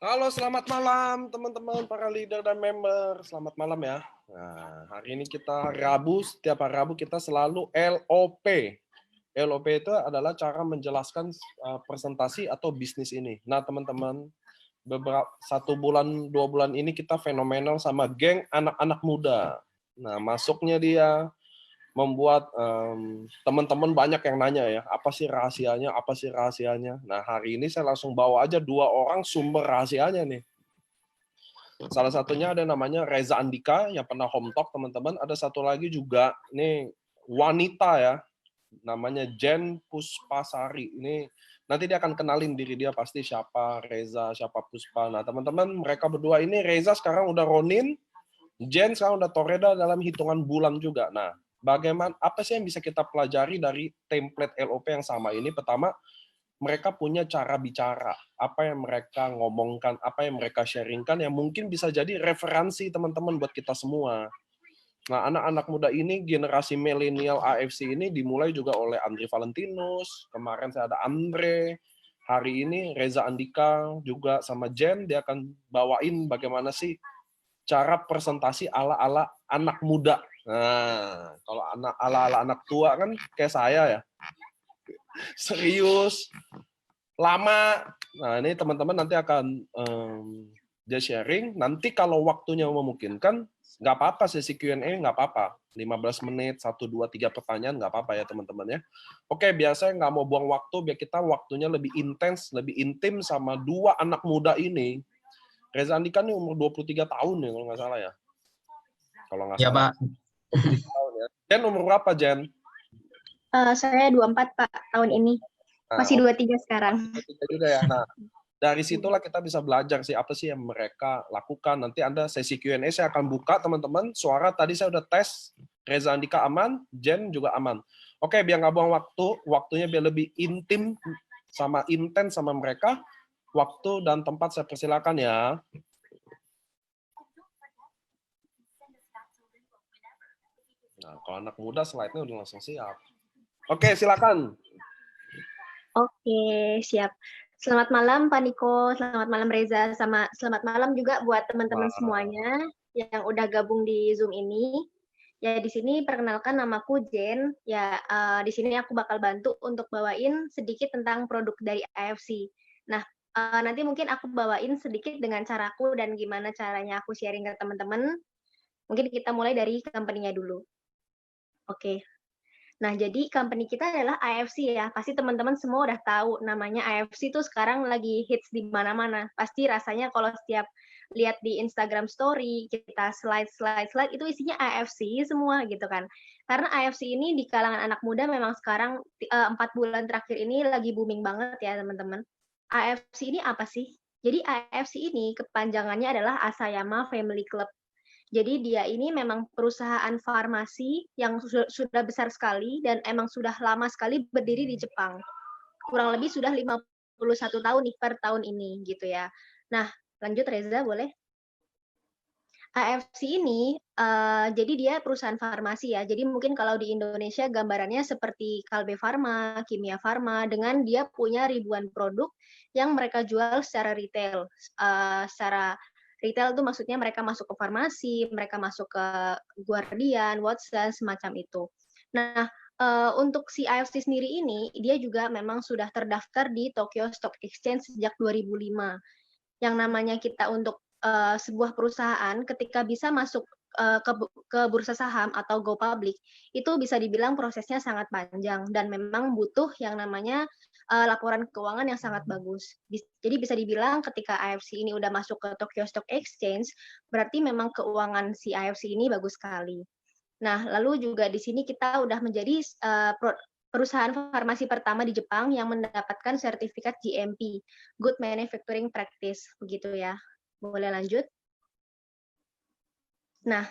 Halo, selamat malam teman-teman para leader dan member. Selamat malam ya. Nah, hari ini kita Rabu, setiap hari Rabu kita selalu LOP. LOP itu adalah cara menjelaskan presentasi atau bisnis ini. Nah, teman-teman, beberapa 1 bulan 2 bulan ini kita fenomenal sama geng anak-anak muda. Nah, masuknya dia membuat teman-teman banyak yang nanya ya, apa sih rahasianya, apa sih rahasianya. Nah, hari ini saya langsung bawa aja 2 orang sumber rahasianya nih. Salah satunya ada namanya Reza Andika yang pernah home talk teman-teman. Ada satu lagi juga nih wanita ya, namanya Jen Puspasari. Ini nanti dia akan kenalin diri dia pasti siapa Reza, siapa Puspa. Nah teman-teman mereka berdua ini Reza sekarang udah Ronin, Jen sekarang udah Toreda dalam hitungan bulan juga. Nah bagaimana apa sih yang bisa kita pelajari dari template LOP yang sama ini? Pertama, mereka punya cara bicara, apa yang mereka ngomongkan, apa yang mereka sharingkan yang mungkin bisa jadi referensi teman-teman buat kita semua. Nah, anak-anak muda ini, generasi milenial AFC ini dimulai juga oleh Andre Valentinus, kemarin saya ada Andre, hari ini Reza Andika juga sama Jen, dia akan bawain bagaimana sih cara presentasi ala-ala anak muda. Nah, kalau ala-ala anak tua kan kayak saya ya, serius, lama. Nah, ini teman-teman nanti akan dia sharing. Nanti kalau waktunya memungkinkan, nggak apa-apa sesi Q&A, nggak apa-apa. 15 menit, 1, 2, 3 pertanyaan, nggak apa-apa ya teman-teman ya. Oke, biasanya nggak mau buang waktu, biar kita waktunya lebih intens, lebih intim sama 2 anak muda ini. Reza Andika nih umur 23 tahun ya, kalau nggak salah ya. Kalau nggak Ya, salah. Pak. 23 tahun ya. Jen umur berapa, Jen? Saya 24, Pak, tahun ini. Masih 23 sekarang. 23 juga ya. Nah, dari situlah kita bisa belajar sih apa sih yang mereka lakukan. Nanti Anda sesi Q&A saya akan buka teman-teman. Suara tadi saya udah tes. Reza Andika aman, Jen juga aman. Oke, biar nggak buang waktu, waktunya biar lebih intim sama intens sama mereka. Waktu dan tempat saya persilakan ya. Nah, kalau anak muda slide-nya udah langsung siap. Oke, silakan. Oke, siap. Selamat malam, Pak Niko. Selamat malam, Reza. Sama selamat malam juga buat teman-teman semuanya yang udah gabung di Zoom ini. Ya, di sini perkenalkan namaku Jen. Ya, di sini aku bakal bantu untuk bawain sedikit tentang produk dari AFC. Nah, nanti mungkin aku bawain sedikit dengan caraku dan gimana caranya aku sharing ke teman-teman. Mungkin kita mulai dari company-nya dulu. Oke. Nah, jadi company kita adalah AFC ya. Pasti teman-teman semua udah tahu namanya AFC tuh sekarang lagi hits di mana-mana. Pasti rasanya kalau setiap lihat di Instagram story, kita slide itu isinya AFC semua gitu kan. Karena AFC ini di kalangan anak muda memang sekarang 4 bulan terakhir ini lagi booming banget ya teman-teman. AFC ini apa sih? Jadi AFC ini kepanjangannya adalah Asayama Family Club. Jadi dia ini memang perusahaan farmasi yang sudah besar sekali dan emang sudah lama sekali berdiri di Jepang. Kurang lebih sudah 51 tahun nih per tahun ini gitu ya. Nah, lanjut Reza boleh? AFC ini jadi dia perusahaan farmasi ya. Jadi mungkin kalau di Indonesia gambarannya seperti Kalbe Farma, Kimia Farma dengan dia punya ribuan produk yang mereka jual secara retail. Secara retail itu maksudnya mereka masuk ke farmasi, mereka masuk ke Guardian, Watson, semacam itu. Nah, untuk si AFC sendiri ini, dia juga memang sudah terdaftar di Tokyo Stock Exchange sejak 2005. Yang namanya kita untuk sebuah perusahaan ketika bisa masuk ke bursa saham atau go public, itu bisa dibilang prosesnya sangat panjang dan memang butuh yang namanya laporan keuangan yang sangat bagus. Jadi bisa dibilang ketika AFC ini udah masuk ke Tokyo Stock Exchange, berarti memang keuangan si AFC ini bagus sekali. Nah, lalu juga di sini kita udah menjadi perusahaan farmasi pertama di Jepang yang mendapatkan sertifikat GMP, Good Manufacturing Practice, begitu ya. Boleh lanjut? Nah,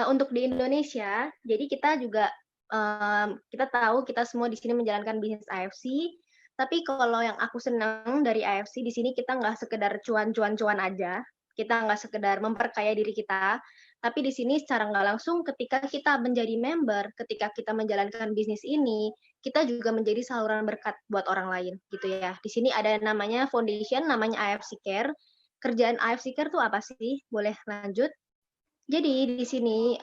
untuk di Indonesia, jadi kita juga kita tahu kita semua di sini menjalankan bisnis AFC, tapi kalau yang aku senang dari AFC di sini kita nggak sekedar cuan-cuan-cuan aja, kita nggak sekedar memperkaya diri kita, tapi di sini secara nggak langsung ketika kita menjadi member, ketika kita menjalankan bisnis ini, kita juga menjadi saluran berkat buat orang lain gitu ya. Di sini ada namanya foundation, namanya AFC Care. kerjaan AFC Care tuh apa sih? Boleh lanjut? Jadi di sini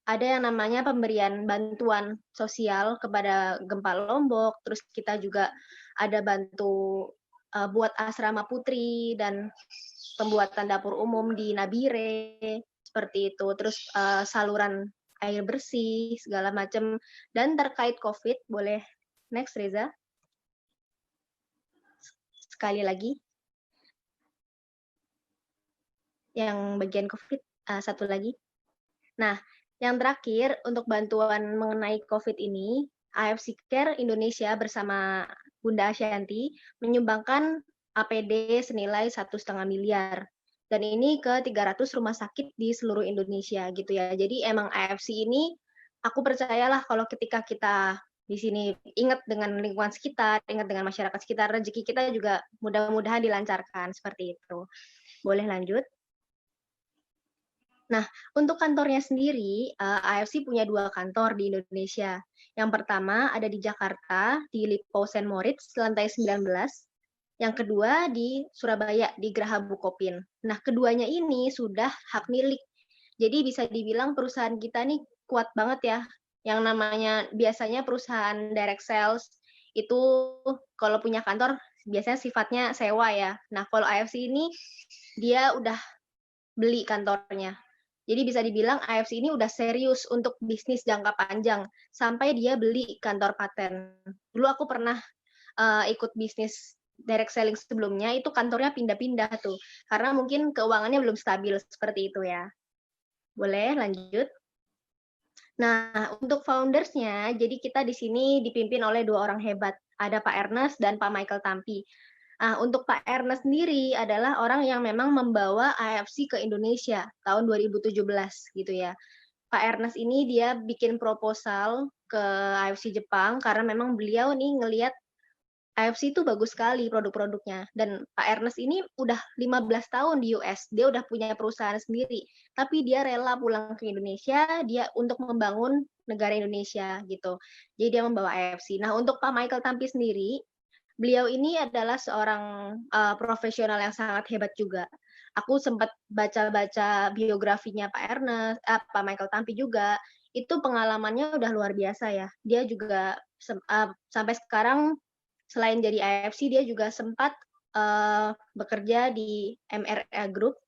ada yang namanya pemberian bantuan sosial kepada gempa Lombok, terus kita juga ada bantu buat asrama putri dan pembuatan dapur umum di Nabire, seperti itu. Terus saluran air bersih, segala macam. Dan terkait COVID, boleh next Reza? Sekali lagi. Yang bagian COVID, satu lagi. Nah, yang terakhir untuk bantuan mengenai COVID ini, AFC Care Indonesia bersama Bunda Asyanti menyumbangkan APD senilai 1,5 miliar. Dan ini ke 300 rumah sakit di seluruh Indonesia gitu ya. Jadi emang AFC ini aku percayalah kalau ketika kita di sini ingat dengan lingkungan sekitar, ingat dengan masyarakat sekitar, rezeki kita juga mudah-mudahan dilancarkan seperti itu. Boleh lanjut? Nah, untuk kantornya sendiri, AFC punya 2 kantor di Indonesia. Yang pertama ada di Jakarta, di Lipo Saint Moritz, lantai 19. Yang kedua di Surabaya, di Graha Bukopin. Nah, keduanya ini sudah hak milik. Jadi bisa dibilang perusahaan kita nih kuat banget ya. Yang namanya biasanya perusahaan direct sales itu kalau punya kantor biasanya sifatnya sewa ya. Nah, kalau AFC ini dia udah beli kantornya. Jadi bisa dibilang AFC ini udah serius untuk bisnis jangka panjang sampai dia beli kantor paten. Dulu aku pernah ikut bisnis direct selling sebelumnya, itu kantornya pindah-pindah tuh karena mungkin keuangannya belum stabil seperti itu ya. Boleh lanjut? Nah, untuk foundersnya, jadi kita di sini dipimpin oleh 2 orang hebat, ada Pak Ernest dan Pak Michael Tampi. Untuk Pak Ernest sendiri adalah orang yang memang membawa AFC ke Indonesia tahun 2017 gitu ya. Pak Ernest ini dia bikin proposal ke AFC Jepang karena memang beliau nih ngelihat AFC itu bagus sekali produk-produknya dan Pak Ernest ini udah 15 tahun di US, dia udah punya perusahaan sendiri, tapi dia rela pulang ke Indonesia, dia untuk membangun negara Indonesia gitu. Jadi dia membawa AFC. Nah, untuk Pak Michael Tampi sendiri, beliau ini adalah seorang profesional yang sangat hebat juga. Aku sempat baca-baca biografinya Pak Ernest, Pak Michael Tampi juga. Itu pengalamannya udah luar biasa ya. Dia juga sampai sekarang selain jadi AFC dia juga sempat bekerja di MRA Group.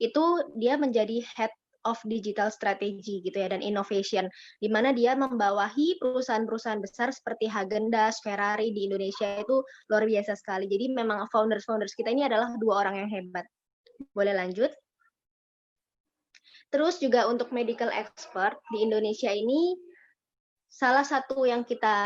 Itu dia menjadi head of digital strategy gitu ya dan innovation di mana dia membawahi perusahaan-perusahaan besar seperti Häagen-Dazs, Ferrari di Indonesia itu luar biasa sekali. Jadi memang founders kita ini adalah 2 orang yang hebat. Boleh lanjut? Terus juga untuk medical expert di Indonesia ini salah satu yang kita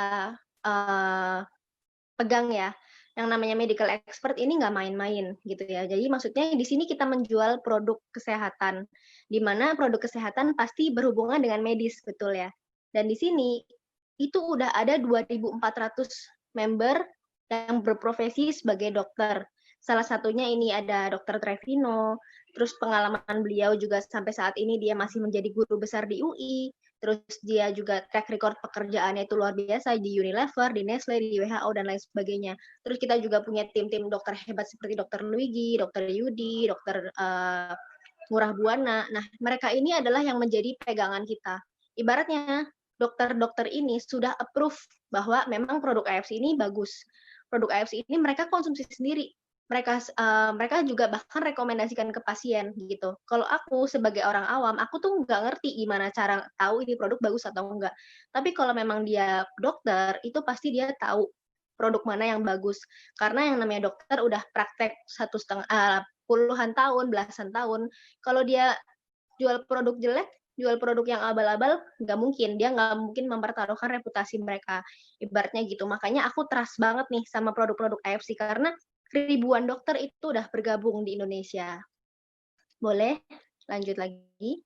pegang ya, yang namanya medical expert ini nggak main-main gitu ya. Jadi maksudnya di sini kita menjual produk kesehatan, di mana produk kesehatan pasti berhubungan dengan medis, betul ya. Dan di sini itu udah ada 2.400 member yang berprofesi sebagai dokter. Salah satunya ini ada Dr. Trevino, terus pengalaman beliau juga sampai saat ini dia masih menjadi guru besar di UI, terus dia juga track record pekerjaannya itu luar biasa di Unilever, di Nestle, di WHO, dan lain sebagainya. Terus kita juga punya tim-tim dokter hebat seperti Dr. Luigi, Dr. Yudi, Dr. Murah Buana. Nah, mereka ini adalah yang menjadi pegangan kita. Ibaratnya, dokter-dokter ini sudah approve bahwa memang produk AFC ini bagus. Produk AFC ini mereka konsumsi sendiri. Mereka juga bahkan rekomendasikan ke pasien gitu. Kalau aku sebagai orang awam, aku tuh nggak ngerti gimana cara tahu ini produk bagus atau enggak. Tapi kalau memang dia dokter, itu pasti dia tahu produk mana yang bagus. Karena yang namanya dokter udah praktek puluhan tahun, belasan tahun. Kalau dia jual produk jelek, jual produk yang abal-abal, nggak mungkin. Dia nggak mungkin mempertaruhkan reputasi mereka. Ibaratnya gitu. Makanya aku trust banget nih sama produk-produk AFC karena ribuan dokter itu udah bergabung di Indonesia. Boleh lanjut lagi?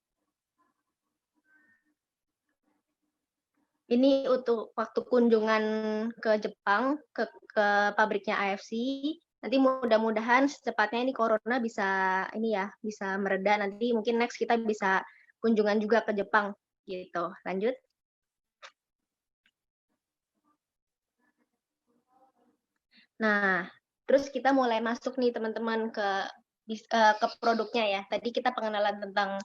Ini untuk waktu kunjungan ke Jepang, ke pabriknya AFC. Nanti mudah-mudahan secepatnya ini corona bisa mereda. Nanti mungkin next kita bisa kunjungan juga ke Jepang gitu. Lanjut. Nah, terus kita mulai masuk nih teman-teman ke ke produknya ya. Tadi kita pengenalan tentang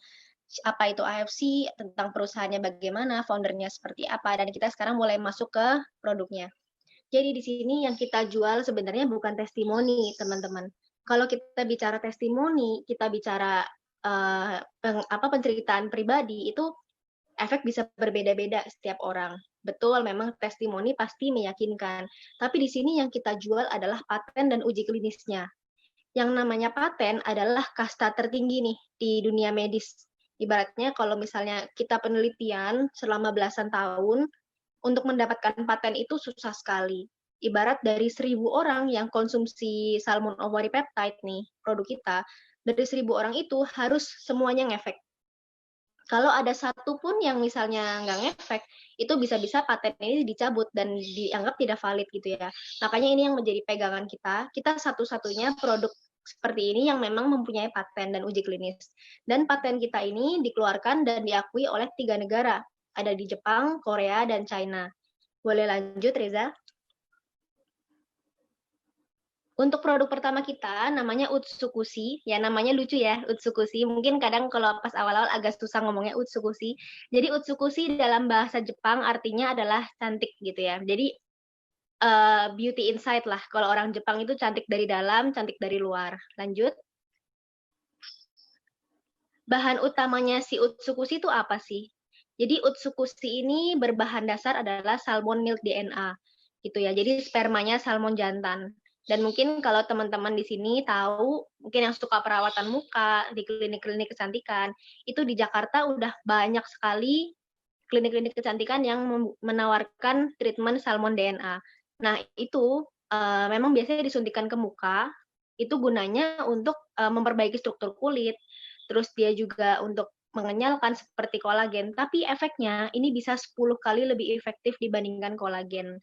apa itu AFC, tentang perusahaannya bagaimana, foundernya seperti apa, dan kita sekarang mulai masuk ke produknya. Jadi di sini yang kita jual sebenarnya bukan testimoni, teman-teman. Kalau kita bicara testimoni, kita bicara penceritaan pribadi, itu efek bisa berbeda-beda setiap orang. Betul, memang testimoni pasti meyakinkan. Tapi di sini yang kita jual adalah paten dan uji klinisnya. Yang namanya paten adalah kasta tertinggi nih di dunia medis. Ibaratnya kalau misalnya kita penelitian selama belasan tahun, untuk mendapatkan paten itu susah sekali. Ibarat dari 1.000 orang yang konsumsi salmon ovary peptide nih, produk kita, dari 1.000 orang itu harus semuanya ngefek. Kalau ada satu pun yang misalnya nggak ngefek, itu bisa-bisa paten ini dicabut dan dianggap tidak valid gitu ya. Makanya ini yang menjadi pegangan kita. Kita satu-satunya produk seperti ini yang memang mempunyai paten dan uji klinis. Dan paten kita ini dikeluarkan dan diakui oleh 3 negara. Ada di Jepang, Korea, dan China. Boleh lanjut, Reza? Untuk produk pertama kita namanya Utsukushi, ya namanya lucu ya, Utsukushi. Mungkin kadang kalau pas awal-awal agak susah ngomongnya Utsukushi. Jadi Utsukushi dalam bahasa Jepang artinya adalah cantik gitu ya. Jadi beauty inside lah. Kalau orang Jepang itu cantik dari dalam, cantik dari luar. Lanjut. Bahan utamanya si Utsukushi itu apa sih? Jadi Utsukushi ini berbahan dasar adalah salmon milk DNA gitu ya. Jadi spermanya salmon jantan. Dan mungkin kalau teman-teman di sini tahu, mungkin yang suka perawatan muka di klinik-klinik kecantikan, itu di Jakarta udah banyak sekali klinik-klinik kecantikan yang menawarkan treatment salmon DNA. Nah, itu memang biasanya disuntikan ke muka, itu gunanya untuk memperbaiki struktur kulit, terus dia juga untuk mengenyalkan seperti kolagen, tapi efeknya ini bisa 10 kali lebih efektif dibandingkan kolagen.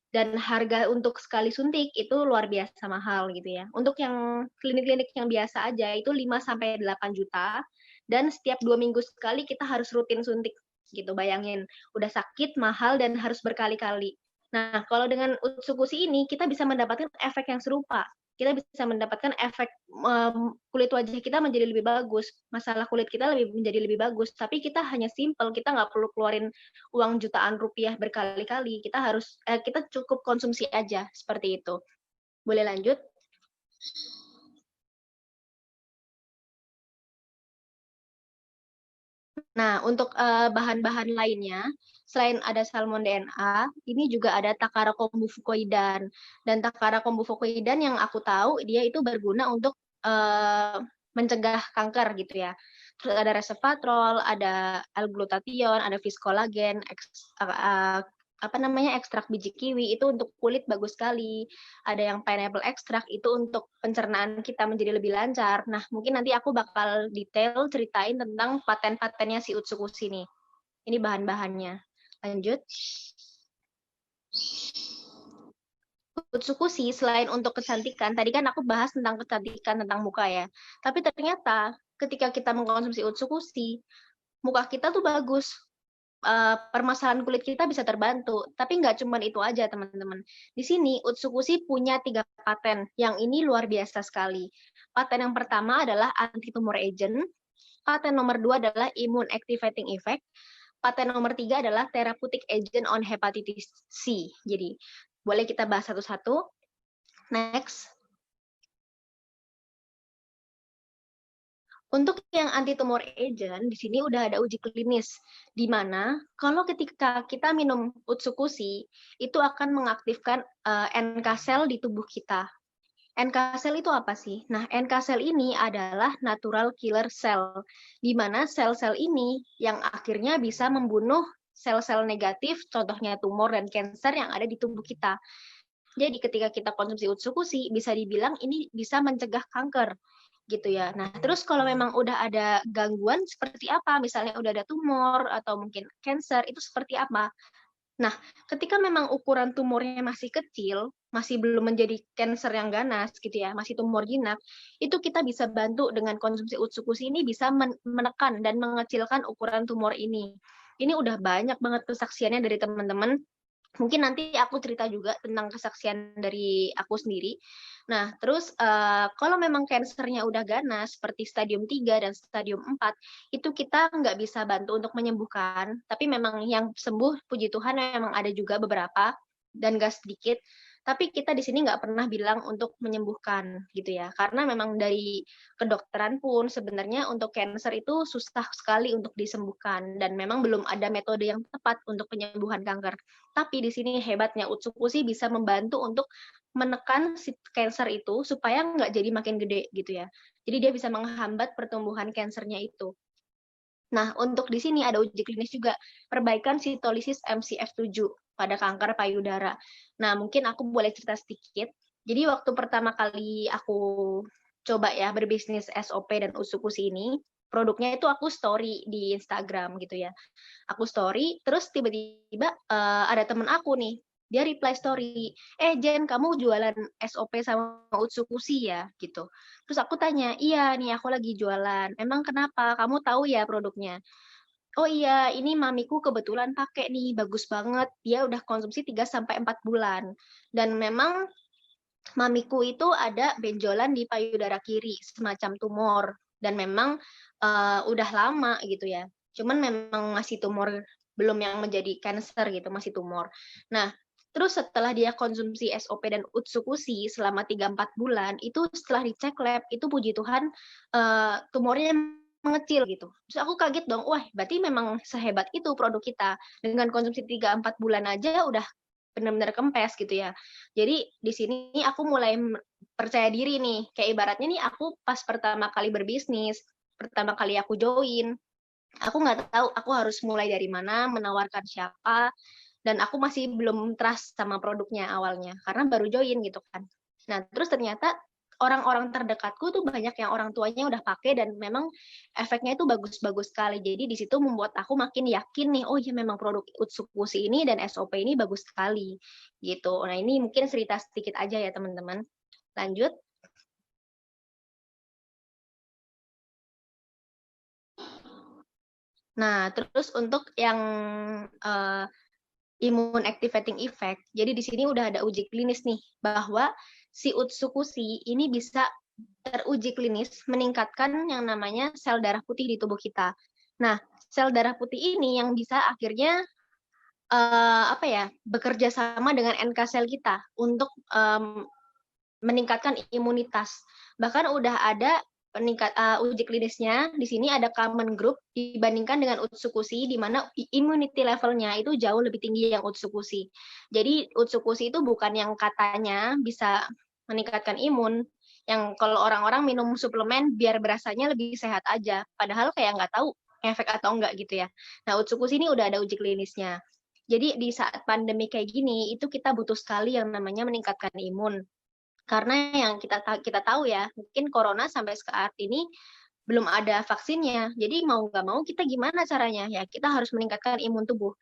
Dan harga untuk sekali suntik itu luar biasa mahal gitu ya. Untuk yang klinik-klinik yang biasa aja itu 5-8 juta, dan setiap 2 minggu sekali kita harus rutin suntik gitu. Bayangin, udah sakit, mahal, dan harus berkali-kali. Nah, kalau dengan Utsukushi ini kita bisa mendapatkan efek yang serupa. Kita bisa mendapatkan efek kulit wajah kita menjadi lebih bagus, masalah kulit kita menjadi lebih bagus, tapi kita hanya simple, kita nggak perlu keluarin uang jutaan rupiah berkali-kali. Kita cukup konsumsi aja seperti itu. Boleh lanjut? Nah, untuk bahan-bahan lainnya, selain ada salmon DNA, ini juga ada Takara kombu fukoidan. Dan Takara kombu fukoidan yang aku tahu, dia itu berguna untuk mencegah kanker gitu ya. Terus ada resveratrol, ada L-glutathione, ada viskolagen, ekstrak biji kiwi itu untuk kulit bagus sekali. Ada yang pineapple extract itu untuk pencernaan kita menjadi lebih lancar. Nah, mungkin nanti aku bakal detail ceritain tentang paten-patennya si Utsukushi nih. Ini bahan-bahannya. Lanjut. Utsukushi selain untuk kecantikan, tadi kan aku bahas tentang kecantikan tentang muka ya. Tapi ternyata ketika kita mengkonsumsi Utsukushi, muka kita tuh bagus. Permasalahan kulit kita bisa terbantu. Tapi nggak cuma itu aja, teman-teman. Di sini, Utsukushi punya 3 paten. Yang ini luar biasa sekali. Paten yang pertama adalah anti-tumor agent. Paten nomor 2 adalah immune activating effect. Paten nomor 3 adalah therapeutic agent on hepatitis C. Jadi, boleh kita bahas satu-satu. Next. Untuk yang anti-tumor agent, di sini udah ada uji klinis, di mana kalau ketika kita minum Utsukushi, itu akan mengaktifkan NK cell di tubuh kita. NK cell itu apa sih? Nah, NK cell ini adalah natural killer cell, di mana sel-sel ini yang akhirnya bisa membunuh sel-sel negatif, contohnya tumor dan kanker yang ada di tubuh kita. Jadi ketika kita konsumsi Utsukushi, bisa dibilang ini bisa mencegah kanker gitu ya. Nah, terus kalau memang udah ada gangguan seperti apa, misalnya udah ada tumor atau mungkin cancer, itu seperti apa? Nah, ketika memang ukuran tumornya masih kecil, masih belum menjadi cancer yang ganas gitu ya, masih tumor jinak, itu kita bisa bantu dengan konsumsi Utsukushi ini bisa menekan dan mengecilkan ukuran tumor ini. Ini udah banyak banget kesaksiannya dari teman-teman Mungkin nanti aku cerita juga tentang kesaksian dari aku sendiri. Nah, terus kalau memang kansernya udah ganas seperti stadium 3 dan stadium 4, itu kita nggak bisa bantu untuk menyembuhkan, tapi memang yang sembuh puji Tuhan memang ada juga beberapa dan nggak sedikit. Tapi kita di sini nggak pernah bilang untuk menyembuhkan gitu ya, karena memang dari kedokteran pun sebenarnya untuk kanker itu susah sekali untuk disembuhkan dan memang belum ada metode yang tepat untuk penyembuhan kanker. Tapi di sini hebatnya Utsukushi bisa membantu untuk menekan si kanker itu supaya nggak jadi makin gede gitu ya. Jadi dia bisa menghambat pertumbuhan kansernya itu. Nah, untuk di sini ada uji klinis juga perbaikan sitolisis MCF7 pada kanker payudara. Nah, mungkin aku boleh cerita sedikit. Jadi waktu pertama kali aku coba ya berbisnis SOP dan Utsukushi ini, produknya itu aku story di Instagram gitu ya. Aku story, terus tiba-tiba ada temen aku nih, dia reply story, Jen, kamu jualan SOP sama Utsukushi ya? Gitu. Terus aku tanya, iya nih aku lagi jualan, emang kenapa? Kamu tahu ya produknya? Oh iya, ini mamiku kebetulan pakai nih, bagus banget. Dia udah konsumsi 3 sampai 4 bulan. Dan memang mamiku itu ada benjolan di payudara kiri, semacam tumor. Dan memang udah lama gitu ya. Cuman memang masih tumor, belum yang menjadi cancer gitu, masih tumor. Nah, terus setelah dia konsumsi SOP dan Utsukushi selama 3-4 bulan, itu setelah dicek lab, itu puji Tuhan tumornya mengecil gitu. Terus aku kaget dong, wah berarti memang sehebat itu produk kita. Dengan konsumsi 3-4 bulan aja udah benar-benar kempes gitu ya. Jadi di sini aku mulai percaya diri nih. Kayak ibaratnya nih aku pas pertama kali berbisnis, pertama kali aku join, aku nggak tahu aku harus mulai dari mana, menawarkan siapa, dan aku masih belum trust sama produknya awalnya karena baru join gitu kan. Nah, terus ternyata orang-orang terdekatku tuh banyak yang orang tuanya udah pakai dan memang efeknya itu bagus-bagus sekali. Jadi di situ membuat aku makin yakin nih, oh iya memang produk Utsukushi ini dan SOP ini bagus sekali gitu. Nah, ini mungkin cerita sedikit aja ya teman-teman. Lanjut. Nah, terus untuk yang uh, immune activating effect. Jadi di sini udah ada uji klinis nih bahwa si Utsukushi ini bisa teruji klinis meningkatkan yang namanya sel darah putih di tubuh kita. Nah, sel darah putih ini yang bisa akhirnya apa ya, bekerja sama dengan NK sel kita untuk meningkatkan imunitas. Bahkan udah ada uji klinisnya. Di sini ada common group dibandingkan dengan Utsukushi, di mana immunity levelnya itu jauh lebih tinggi yang Utsukushi. Jadi Utsukushi itu bukan yang katanya bisa meningkatkan imun, yang kalau orang-orang minum suplemen biar berasanya lebih sehat aja, padahal kayak nggak tahu efek atau enggak gitu ya. Nah, Utsukushi ini udah ada uji klinisnya. Jadi di saat pandemi kayak gini, itu kita butuh sekali yang namanya meningkatkan imun. Karena yang kita tahu ya, mungkin corona sampai saat ini belum ada vaksinnya. Jadi mau nggak mau kita gimana caranya? Ya kita harus meningkatkan imun tubuh.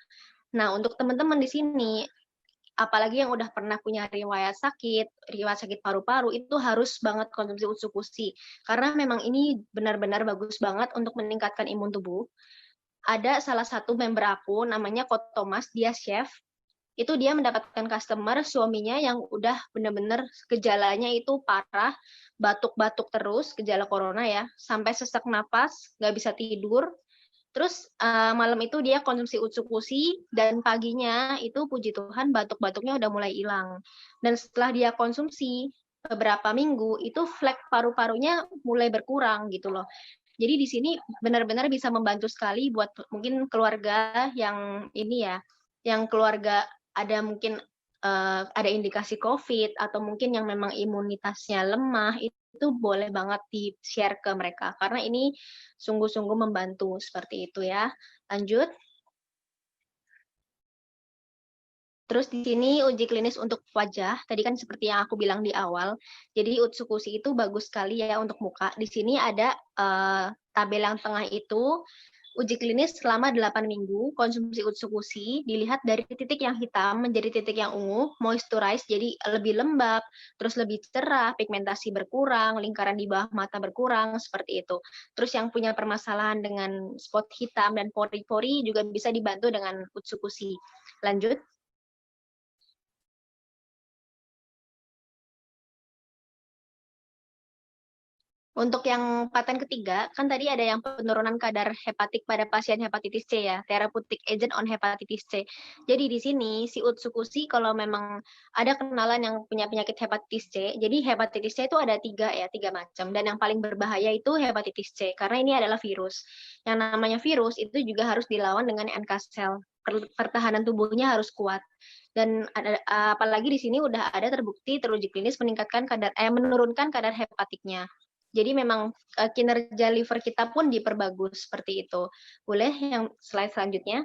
Nah, untuk teman-teman di sini, apalagi yang udah pernah punya riwayat sakit paru-paru, itu harus banget konsumsi Utsukushi. Karena memang ini benar-benar bagus banget untuk meningkatkan imun tubuh. Ada salah satu member aku, namanya Ko Thomas, dia chef, itu dia mendapatkan customer suaminya yang udah bener-bener gejalanya itu parah, batuk-batuk terus, gejala corona ya, sampai sesak napas, nggak bisa tidur. Terus malam itu dia konsumsi Utsukushi dan paginya itu puji Tuhan batuk-batuknya udah mulai hilang. Dan setelah dia konsumsi beberapa minggu itu flek paru-parunya mulai berkurang gitu loh. Jadi di sini benar-benar bisa membantu sekali buat mungkin keluarga yang ini ya, yang keluarga ada mungkin ada indikasi COVID atau mungkin yang memang imunitasnya lemah, itu boleh banget di-share ke mereka karena ini sungguh-sungguh membantu seperti itu ya. Lanjut. Terus di sini uji klinis untuk wajah, tadi kan seperti yang aku bilang di awal, jadi Utsukushi itu bagus sekali ya untuk muka. Di sini ada tabel yang tengah itu, uji klinis selama 8 minggu, konsumsi Utsukushi, dilihat dari titik yang hitam menjadi titik yang ungu, moisturize, jadi lebih lembab, terus lebih cerah, pigmentasi berkurang, lingkaran di bawah mata berkurang, seperti itu. Terus yang punya permasalahan dengan spot hitam dan pori-pori juga bisa dibantu dengan Utsukushi. Lanjut. Untuk yang paten ketiga, kan tadi ada yang penurunan kadar hepatik pada pasien hepatitis C ya, therapeutic agent on hepatitis C. Jadi di sini si Utsukushi kalau memang ada kenalan yang punya penyakit hepatitis C, jadi hepatitis C itu ada tiga macam. Dan yang paling berbahaya itu hepatitis C, karena ini adalah virus. Yang namanya virus itu juga harus dilawan dengan NK cell. Pertahanan tubuhnya harus kuat. Dan apalagi di sini udah ada terbukti teruji klinis menurunkan kadar hepatiknya. Jadi memang kinerja liver kita pun diperbagus seperti itu. Boleh yang slide selanjutnya?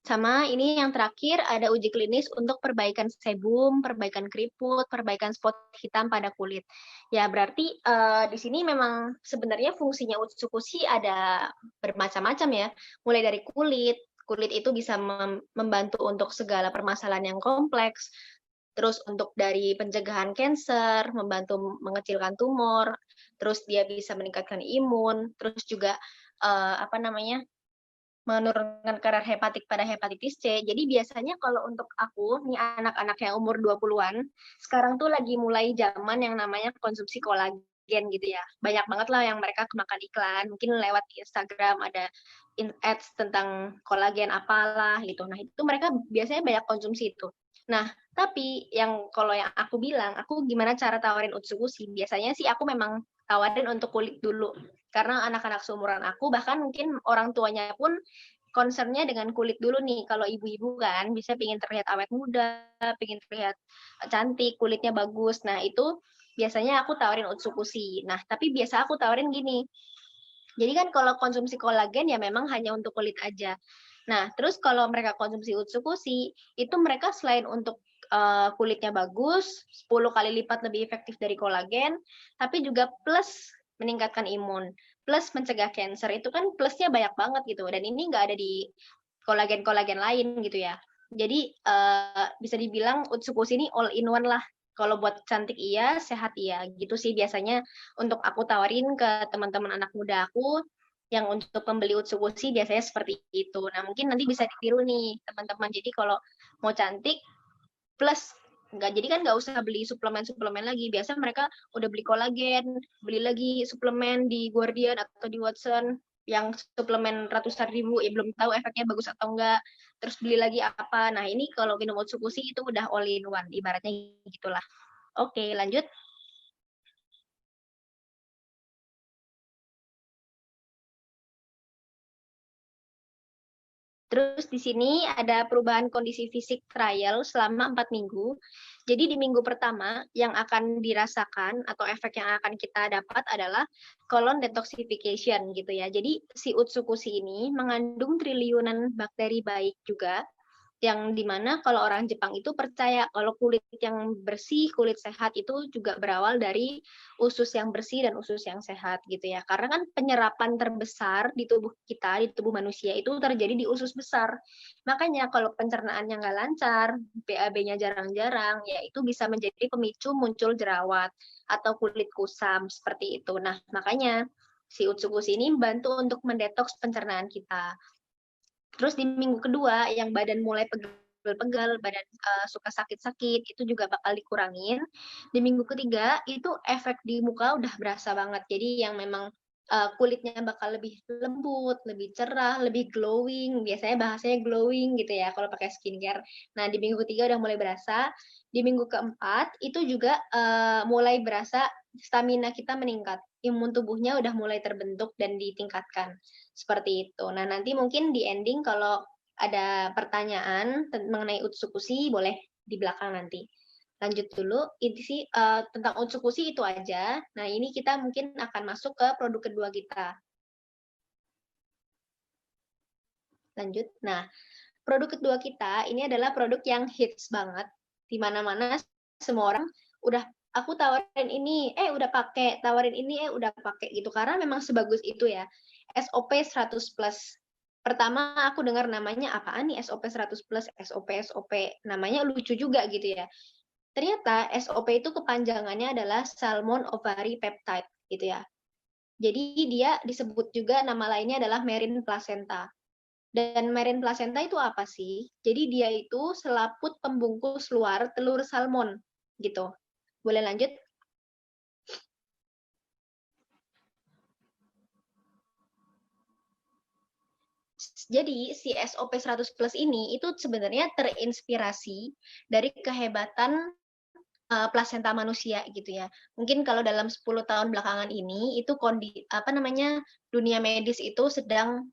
Sama ini yang terakhir ada uji klinis untuk perbaikan sebum, perbaikan keriput, perbaikan spot hitam pada kulit. Ya berarti di sini memang sebenarnya fungsinya Utsukushi ada bermacam-macam ya. Mulai dari kulit, kulit itu bisa membantu untuk segala permasalahan yang kompleks. Terus untuk dari pencegahan kanker, membantu mengecilkan tumor, terus dia bisa meningkatkan imun, terus juga apa namanya? Menurunkan kadar hepatik pada hepatitis C. Jadi biasanya kalau untuk aku, nih anak-anak yang umur 20-an, sekarang tuh lagi mulai zaman yang namanya konsumsi kolagen gitu ya. Banyak banget lah yang mereka kemakan iklan, mungkin lewat Instagram ada ads tentang kolagen apalah gitu. Nah, itu mereka biasanya banyak konsumsi itu. Nah, tapi kalau yang aku bilang, aku gimana cara tawarin Utsukushi? Biasanya sih aku memang tawarin untuk kulit dulu. Karena anak-anak seumuran aku, bahkan mungkin orang tuanya pun concernnya dengan kulit dulu nih. Kalau ibu-ibu kan bisa pingin terlihat awet muda, pingin terlihat cantik, kulitnya bagus. Nah, itu biasanya aku tawarin Utsukushi. Nah, tapi biasa aku tawarin gini. Jadi kan kalau konsumsi kolagen ya memang hanya untuk kulit aja. Nah, terus kalau mereka konsumsi Utsukushi, itu mereka selain untuk kulitnya bagus, 10 kali lipat lebih efektif dari kolagen, tapi juga plus meningkatkan imun, plus mencegah cancer. Itu kan plusnya banyak banget gitu. Dan ini nggak ada di kolagen-kolagen lain gitu ya. Jadi bisa dibilang Utsukushi ini all in one lah. Kalau buat cantik iya, sehat iya. Gitu sih biasanya untuk aku tawarin ke teman-teman anak muda aku yang untuk pembeli Utsukushi biasanya seperti itu. Nah, mungkin nanti bisa ditiru nih teman-teman. Jadi kalau mau cantik plus nggak usah beli suplemen lagi. Biasa mereka udah beli kolagen, beli lagi suplemen di Guardian atau di Watson yang suplemen ratusan ribu, ya belum tahu efeknya bagus atau enggak. Terus beli lagi apa. Nah, ini kalau minum Utsukushi itu udah all in one, ibaratnya gitulah. Oke, lanjut. Terus di sini ada perubahan kondisi fisik trial selama 4 minggu. Jadi di minggu pertama yang akan dirasakan atau efek yang akan kita dapat adalah colon detoxification gitu ya. Jadi si Utsukushi ini mengandung triliunan bakteri baik juga yang dimana kalau orang Jepang itu percaya kalau kulit yang bersih, kulit sehat itu juga berawal dari usus yang bersih dan usus yang sehat gitu ya. Karena kan penyerapan terbesar di tubuh kita, di tubuh manusia itu terjadi di usus besar. Makanya kalau pencernaannya nggak lancar, BAB-nya jarang-jarang, ya itu bisa menjadi pemicu muncul jerawat atau kulit kusam seperti itu. Nah, makanya si Utsukushi ini membantu untuk mendetoks pencernaan kita. Terus di minggu kedua yang badan mulai pegel-pegel, badan suka sakit-sakit, itu juga bakal dikurangin. Di minggu ketiga itu efek di muka udah berasa banget. Jadi yang memang kulitnya bakal lebih lembut, lebih cerah, lebih glowing. Biasanya bahasanya glowing gitu ya kalau pakai skincare. Nah, di minggu ketiga udah mulai berasa. Di minggu keempat itu juga mulai berasa stamina kita meningkat. Imun tubuhnya udah mulai terbentuk dan ditingkatkan. Seperti itu. Nah, nanti mungkin di ending kalau ada pertanyaan mengenai Utsukushi boleh di belakang nanti. Lanjut dulu, ini sih tentang Utsukushi itu aja. Nah, ini kita mungkin akan masuk ke produk kedua kita. Lanjut. Nah, produk kedua kita ini adalah produk yang hits banget. Di mana-mana semua orang udah aku tawarin ini, udah pakai, tawarin ini, udah pakai gitu. Karena memang sebagus itu ya. SOP 100 plus. Pertama aku dengar namanya apaan nih SOP 100 plus, SOP. Namanya lucu juga gitu ya. Ternyata SOP itu kepanjangannya adalah Salmon Ovary Peptide gitu ya. Jadi dia disebut juga nama lainnya adalah Marine Placenta. Dan marine placenta itu apa sih? Jadi dia itu selaput pembungkus luar telur salmon gitu. Boleh lanjut? Jadi si SOP 100 Plus ini itu sebenarnya terinspirasi dari kehebatan plasenta manusia gitu ya. Mungkin kalau dalam 10 tahun belakangan ini itu dunia medis itu sedang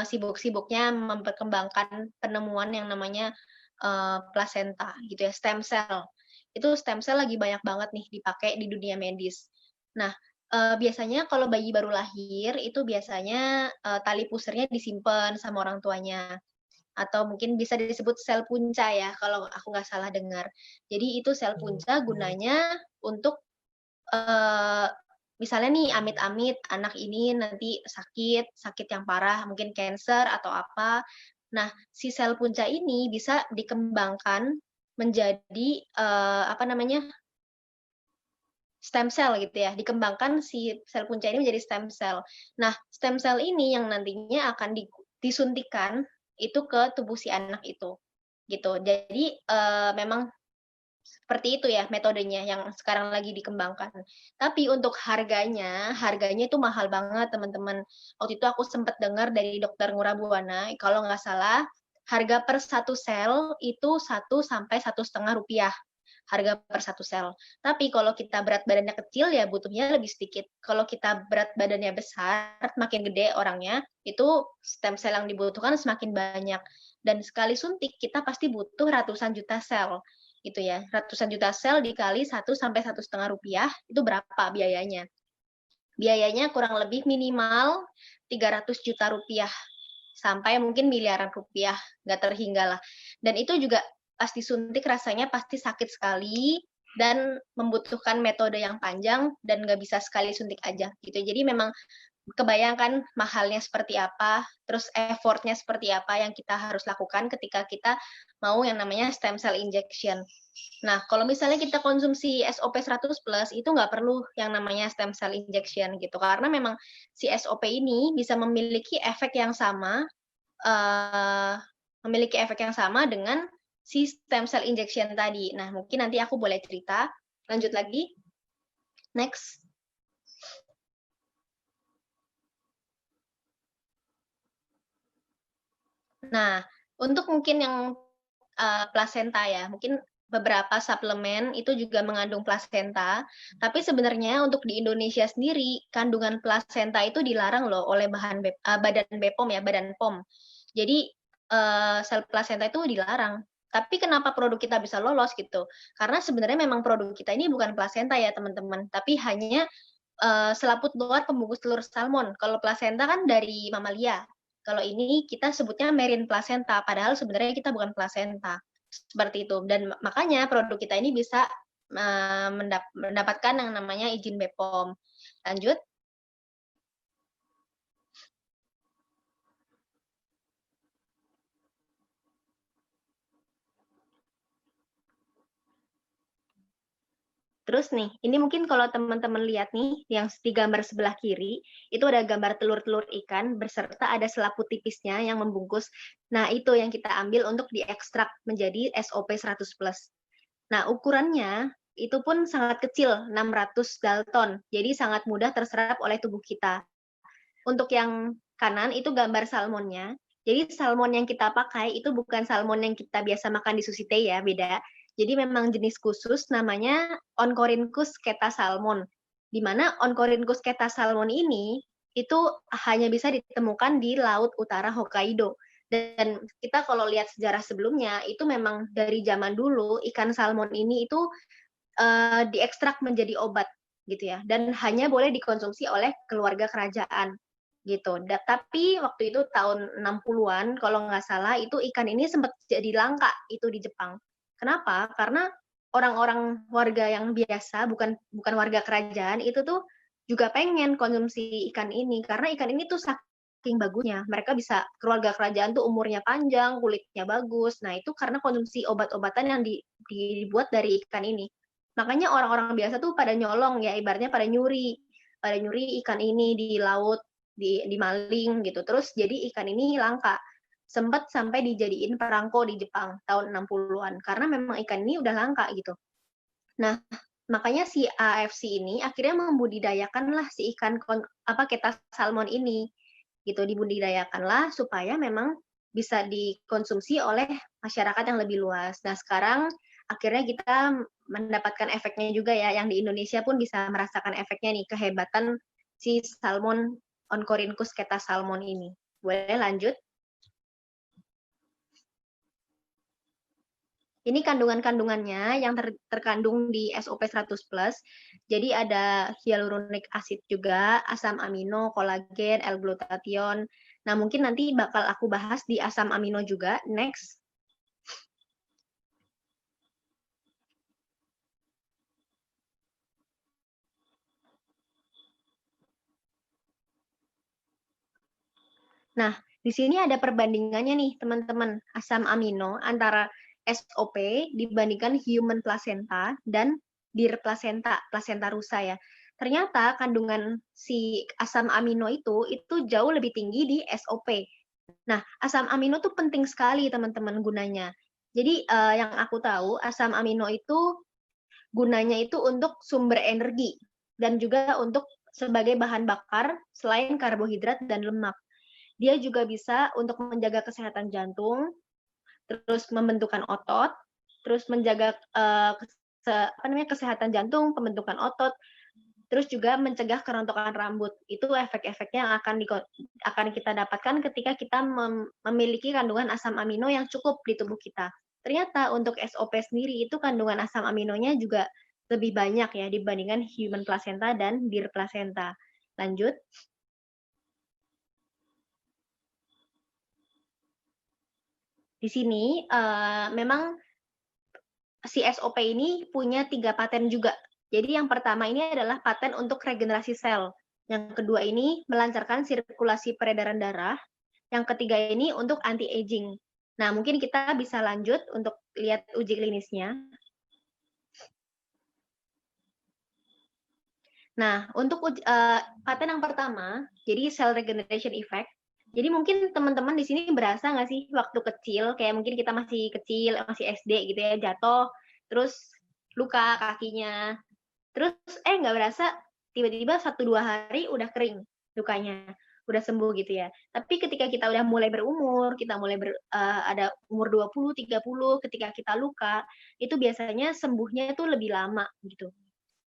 sibuk-sibuknya memperkembangkan penemuan yang namanya plasenta gitu ya, stem cell. Itu stem cell lagi banyak banget nih dipakai di dunia medis. Nah, biasanya kalau bayi baru lahir itu biasanya tali pusarnya disimpan sama orang tuanya atau mungkin bisa disebut sel punca ya kalau aku nggak salah dengar. Jadi itu sel punca gunanya untuk misalnya nih amit-amit anak ini nanti sakit yang parah, mungkin cancer atau apa. Nah, si sel punca ini bisa dikembangkan menjadi stem cell gitu ya. Dikembangkan si sel punca ini menjadi stem cell. Nah, stem cell ini yang nantinya akan disuntikan itu ke tubuh si anak itu. Gitu. Jadi memang seperti itu ya metodenya yang sekarang lagi dikembangkan. Tapi untuk harganya itu mahal banget teman-teman. Waktu itu aku sempat dengar dari dokter Ngurah Buana, kalau nggak salah harga per satu sel itu 1 sampai 1,5 rupiah. Harga per satu sel. Tapi kalau kita berat badannya kecil ya butuhnya lebih sedikit. Kalau kita berat badannya besar, makin gede orangnya, itu stem cell yang dibutuhkan semakin banyak. Dan sekali suntik kita pasti butuh ratusan juta sel gitu ya. Ratusan juta sel dikali 1 sampai 1,5 rupiah, itu berapa biayanya? Biayanya kurang lebih minimal 300 juta rupiah sampai mungkin miliaran rupiah, nggak terhingga lah. Dan itu juga pas disuntik rasanya pasti sakit sekali dan membutuhkan metode yang panjang dan nggak bisa sekali suntik aja gitu. Jadi memang kebayangkan mahalnya seperti apa, terus effortnya seperti apa yang kita harus lakukan ketika kita mau yang namanya stem cell injection. Nah, kalau misalnya kita konsumsi SOP 100 plus, itu nggak perlu yang namanya stem cell injection gitu, karena memang si SOP ini bisa uh, memiliki efek yang sama dengan si stem cell injection tadi. Nah, mungkin nanti aku boleh cerita. Lanjut lagi. Next. Nah, untuk mungkin yang plasenta ya, mungkin beberapa suplemen itu juga mengandung plasenta, tapi sebenarnya untuk di Indonesia sendiri, kandungan plasenta itu dilarang loh oleh Badan BPOM ya, Badan POM. Jadi sel plasenta itu dilarang. Tapi kenapa produk kita bisa lolos gitu? Karena sebenarnya memang produk kita ini bukan plasenta ya teman-teman, tapi hanya selaput luar pembungkus telur salmon. Kalau plasenta kan dari mamalia. Kalau ini kita sebutnya marine placenta, padahal sebenarnya kita bukan plasenta. Seperti itu. Dan makanya produk kita ini bisa mendapatkan yang namanya izin BPOM. Lanjut. Terus nih, ini mungkin kalau teman-teman lihat nih, yang di gambar sebelah kiri, itu ada gambar telur-telur ikan, beserta ada selaput tipisnya yang membungkus. Nah, itu yang kita ambil untuk diekstrak menjadi SOP 100+. Nah, ukurannya itu pun sangat kecil, 600 Dalton. Jadi sangat mudah terserap oleh tubuh kita. Untuk yang kanan itu gambar salmonnya. Jadi salmon yang kita pakai itu bukan salmon yang kita biasa makan di sushi tei ya, beda. Jadi memang jenis khusus namanya Oncorhynchus keta salmon. Di mana Oncorhynchus keta salmon ini itu hanya bisa ditemukan di laut utara Hokkaido. Dan kita kalau lihat sejarah sebelumnya, itu memang dari zaman dulu ikan salmon ini itu diekstrak menjadi obat gitu ya. Dan hanya boleh dikonsumsi oleh keluarga kerajaan gitu. Tapi waktu itu tahun 60-an kalau nggak salah itu ikan ini sempat jadi langka itu di Jepang. Kenapa? Karena orang-orang warga yang biasa bukan warga kerajaan itu tuh juga pengen konsumsi ikan ini karena ikan ini tuh saking bagusnya. Mereka bisa keluarga kerajaan tuh umurnya panjang, kulitnya bagus. Nah, itu karena konsumsi obat-obatan yang dibuat dari ikan ini. Makanya orang-orang biasa tuh pada nyolong ya, ibaratnya pada nyuri ikan ini di laut dimaling gitu. Terus jadi ikan ini langka. Sempat sampai dijadiin perangko di Jepang tahun 60-an karena memang ikan ini udah langka gitu. Nah, makanya si AFC ini akhirnya membudidayakanlah si ikan Keta salmon ini gitu, dibudidayakanlah supaya memang bisa dikonsumsi oleh masyarakat yang lebih luas. Nah, sekarang akhirnya kita mendapatkan efeknya juga ya, yang di Indonesia pun bisa merasakan efeknya nih, kehebatan si salmon Oncorhynchus Keta salmon ini. Boleh lanjut? Ini kandungan-kandungannya yang terkandung di SOP 100+. Jadi ada hyaluronic acid juga, asam amino, kolagen, L-glutathione. Nah, mungkin nanti bakal aku bahas di asam amino juga. Next. Nah, di sini ada perbandingannya nih, teman-teman. Asam amino antara SOP dibandingkan human placenta dan deer placenta, placenta rusa ya. Ternyata kandungan si asam amino itu jauh lebih tinggi di SOP. Nah, asam amino tuh penting sekali teman-teman gunanya. Jadi yang aku tahu asam amino itu gunanya itu untuk sumber energi dan juga untuk sebagai bahan bakar selain karbohidrat dan lemak. Dia juga bisa untuk menjaga kesehatan jantung, terus membentukkan otot, terus menjaga kesehatan jantung, pembentukan otot, terus juga mencegah kerontokan rambut. Itu efek-efeknya yang akan kita dapatkan ketika kita memiliki kandungan asam amino yang cukup di tubuh kita. Ternyata untuk SOP sendiri itu kandungan asam aminonya juga lebih banyak ya dibandingkan human placenta dan deer placenta. Lanjut. Di sini memang si SOP ini punya 3 paten juga. Jadi yang pertama ini adalah paten untuk regenerasi sel. Yang kedua ini melancarkan sirkulasi peredaran darah. Yang ketiga ini untuk anti-aging. Nah, mungkin kita bisa lanjut untuk lihat uji klinisnya. Nah, untuk paten yang pertama, jadi cell regeneration effect. Jadi mungkin teman-teman di sini berasa nggak sih waktu kecil, kayak mungkin kita masih kecil, masih SD gitu ya, jatuh, terus luka kakinya, terus nggak berasa tiba-tiba 1-2 hari udah kering lukanya, udah sembuh gitu ya. Tapi ketika kita udah mulai berumur, kita mulai ada umur 20, 30, ketika kita luka, itu biasanya sembuhnya itu lebih lama gitu.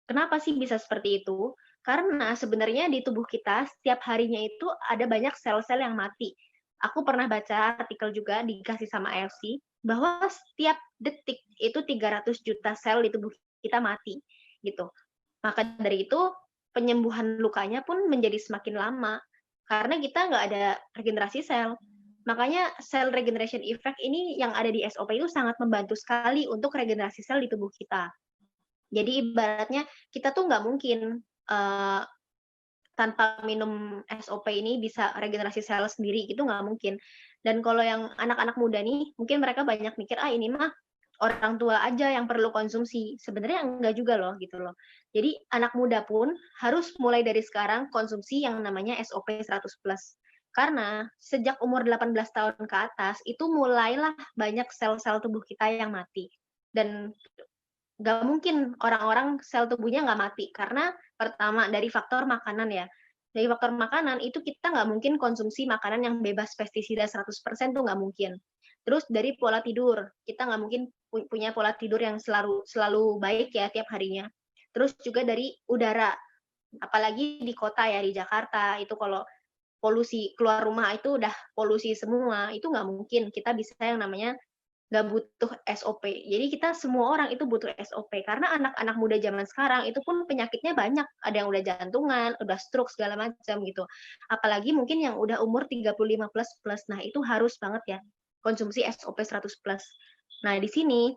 Kenapa sih bisa seperti itu? Karena sebenarnya di tubuh kita setiap harinya itu ada banyak sel-sel yang mati. Aku pernah baca artikel juga dikasih sama AFC bahwa setiap detik itu 300 juta sel di tubuh kita mati gitu. Maka dari itu penyembuhan lukanya pun menjadi semakin lama karena kita nggak ada regenerasi sel. Makanya cell regeneration effect ini yang ada di SOP itu sangat membantu sekali untuk regenerasi sel di tubuh kita. Jadi ibaratnya kita tuh nggak mungkin tanpa minum SOP ini bisa regenerasi sel sendiri, itu nggak mungkin. Dan kalau yang anak-anak muda nih, mungkin mereka banyak mikir, ini mah orang tua aja yang perlu konsumsi. Sebenarnya enggak juga loh, gitu loh. Jadi anak muda pun harus mulai dari sekarang konsumsi yang namanya SOP 100+. Karena sejak umur 18 tahun ke atas, itu mulailah banyak sel-sel tubuh kita yang mati. Dan nggak mungkin orang-orang sel tubuhnya nggak mati karena pertama dari faktor makanan ya. Dari faktor makanan itu kita nggak mungkin konsumsi makanan yang bebas pestisida 100% tuh nggak mungkin. Terus dari pola tidur, kita nggak mungkin punya pola tidur yang selalu baik ya tiap harinya. Terus juga dari udara, apalagi di kota ya di Jakarta itu kalau polusi keluar rumah itu udah polusi semua, itu nggak mungkin kita bisa yang namanya nggak butuh SOP. Jadi kita semua orang itu butuh SOP karena anak-anak muda zaman sekarang itu pun penyakitnya banyak. Ada yang udah jantungan, udah stroke segala macam gitu. Apalagi mungkin yang udah umur 35 plus plus. Nah, itu harus banget ya konsumsi SOP 100 plus. Nah, di sini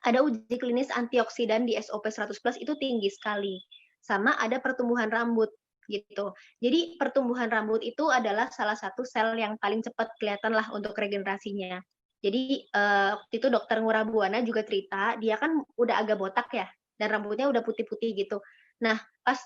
ada uji klinis antioksidan di SOP 100 plus itu tinggi sekali. Sama ada pertumbuhan rambut gitu. Jadi pertumbuhan rambut itu adalah salah satu sel yang paling cepat kelihatan lah untuk regenerasinya. Jadi waktu itu dokter Ngurah Buana juga cerita, dia kan udah agak botak ya, dan rambutnya udah putih-putih gitu. Nah, pas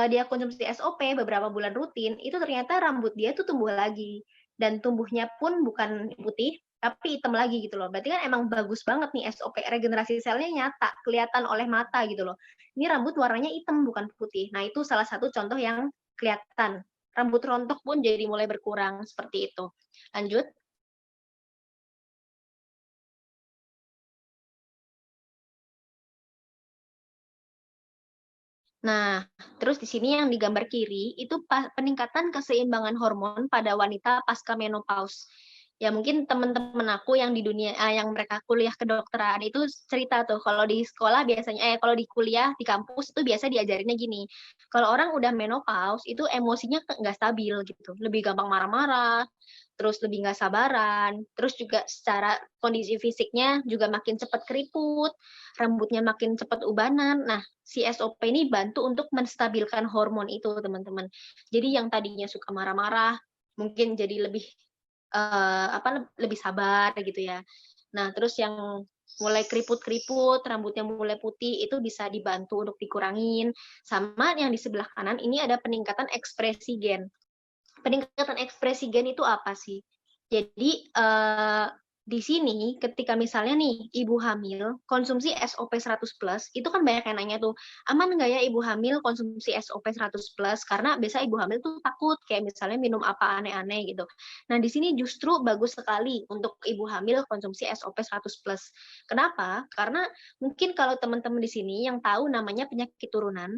dia konsumsi SOP beberapa bulan rutin, itu ternyata rambut dia tuh tumbuh lagi. Dan tumbuhnya pun bukan putih, tapi hitam lagi gitu loh. Berarti kan emang bagus banget nih SOP, regenerasi selnya nyata, kelihatan oleh mata gitu loh. Ini rambut warnanya hitam bukan putih. Nah, itu salah satu contoh yang kelihatan. Rambut rontok pun jadi mulai berkurang seperti itu. Lanjut. Nah, terus di sini yang di gambar kiri itu peningkatan keseimbangan hormon pada wanita pasca menopause. Ya mungkin teman-teman aku yang di dunia yang mereka kuliah kedokteran itu cerita tuh kalau di sekolah biasanya kalau di kuliah di kampus itu biasa diajarinnya gini. Kalau orang udah menopause itu emosinya nggak stabil gitu, lebih gampang marah-marah, terus lebih nggak sabaran, terus juga secara kondisi fisiknya juga makin cepat keriput, rambutnya makin cepat ubanan. Nah, si SOP ini bantu untuk menstabilkan hormon itu, teman-teman. Jadi yang tadinya suka marah-marah, mungkin jadi lebih sabar gitu ya. Nah, terus yang mulai keriput-keriput, rambutnya mulai putih, itu bisa dibantu untuk dikurangin. Sama yang di sebelah kanan, ini ada peningkatan ekspresi gen. Peningkatan ekspresi gen itu apa sih? Jadi di sini ketika misalnya nih ibu hamil konsumsi SOP 100 plus, itu kan banyak yang nanya tuh, aman nggak ya ibu hamil konsumsi SOP 100 plus? Karena biasa ibu hamil tuh takut kayak misalnya minum apa aneh-aneh gitu. Nah di sini justru bagus sekali untuk ibu hamil konsumsi SOP 100 plus. Kenapa? Karena mungkin kalau teman-teman di sini yang tahu namanya penyakit turunan,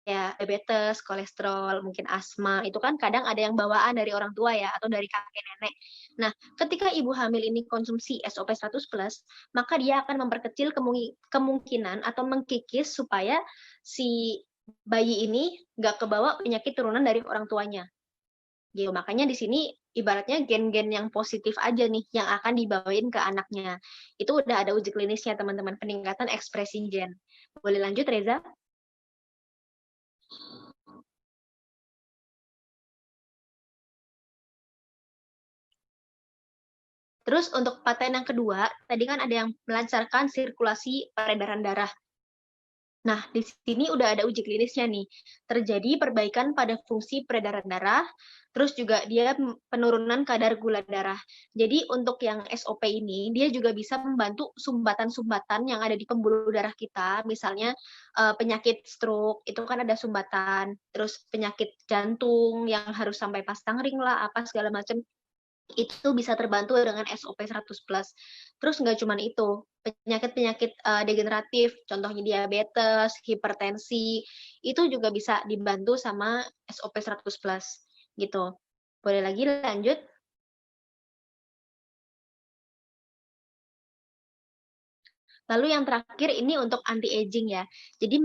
ya diabetes, kolesterol, mungkin asma, itu kan kadang ada yang bawaan dari orang tua ya, atau dari kakek nenek. Nah, ketika ibu hamil ini konsumsi SOP 100 plus, maka dia akan memperkecil kemungkinan atau mengkikis supaya si bayi ini nggak kebawa penyakit turunan dari orang tuanya. Gitu. Makanya di sini ibaratnya gen-gen yang positif aja nih yang akan dibawain ke anaknya. Itu udah ada uji klinisnya teman-teman, peningkatan ekspresi gen. Boleh lanjut Reza? Terus untuk paten yang kedua, tadi kan ada yang melancarkan sirkulasi peredaran darah. Nah, di sini udah ada uji klinisnya nih. Terjadi perbaikan pada fungsi peredaran darah, terus juga dia penurunan kadar gula darah. Jadi untuk yang SOP ini, dia juga bisa membantu sumbatan-sumbatan yang ada di pembuluh darah kita, misalnya penyakit stroke, itu kan ada sumbatan, terus penyakit jantung yang harus sampai pasang ring lah, apa segala macam, itu bisa terbantu dengan SOP 100 plus. Terus nggak cuma itu, penyakit-penyakit degeneratif, contohnya diabetes, hipertensi, itu juga bisa dibantu sama SOP 100 plus gitu. Boleh lagi lanjut? Lalu yang terakhir ini untuk anti aging ya. Jadi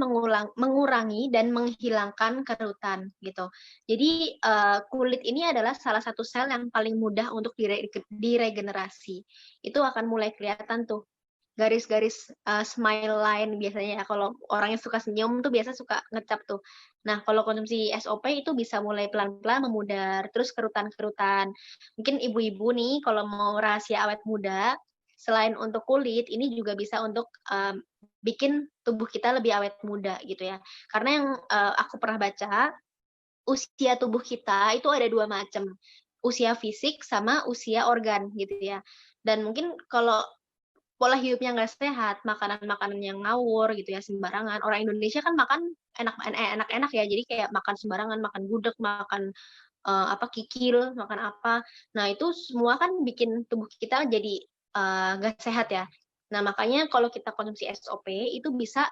mengurangi dan menghilangkan kerutan gitu. Jadi kulit ini adalah salah satu sel yang paling mudah untuk diregenerasi. Itu akan mulai kelihatan tuh garis-garis smile line biasanya ya. Kalau orang yang suka senyum tuh biasa suka ngecap tuh. Nah, kalau konsumsi SOP itu bisa mulai pelan-pelan memudar, terus kerutan-kerutan. Mungkin ibu-ibu nih kalau mau rahasia awet muda, selain untuk kulit, ini juga bisa untuk bikin tubuh kita lebih awet muda gitu ya. Karena yang aku pernah baca, usia tubuh kita itu ada dua macam, usia fisik sama usia organ gitu ya. Dan mungkin kalau pola hidupnya nggak sehat, makanan-makanan yang ngawur gitu ya, sembarangan. Orang Indonesia kan makan enak-enak ya, jadi kayak makan sembarangan, makan gudeg, makan kikil, makan apa. Nah, itu semua kan bikin tubuh kita jadi nggak sehat ya. Nah, makanya kalau kita konsumsi SOP itu bisa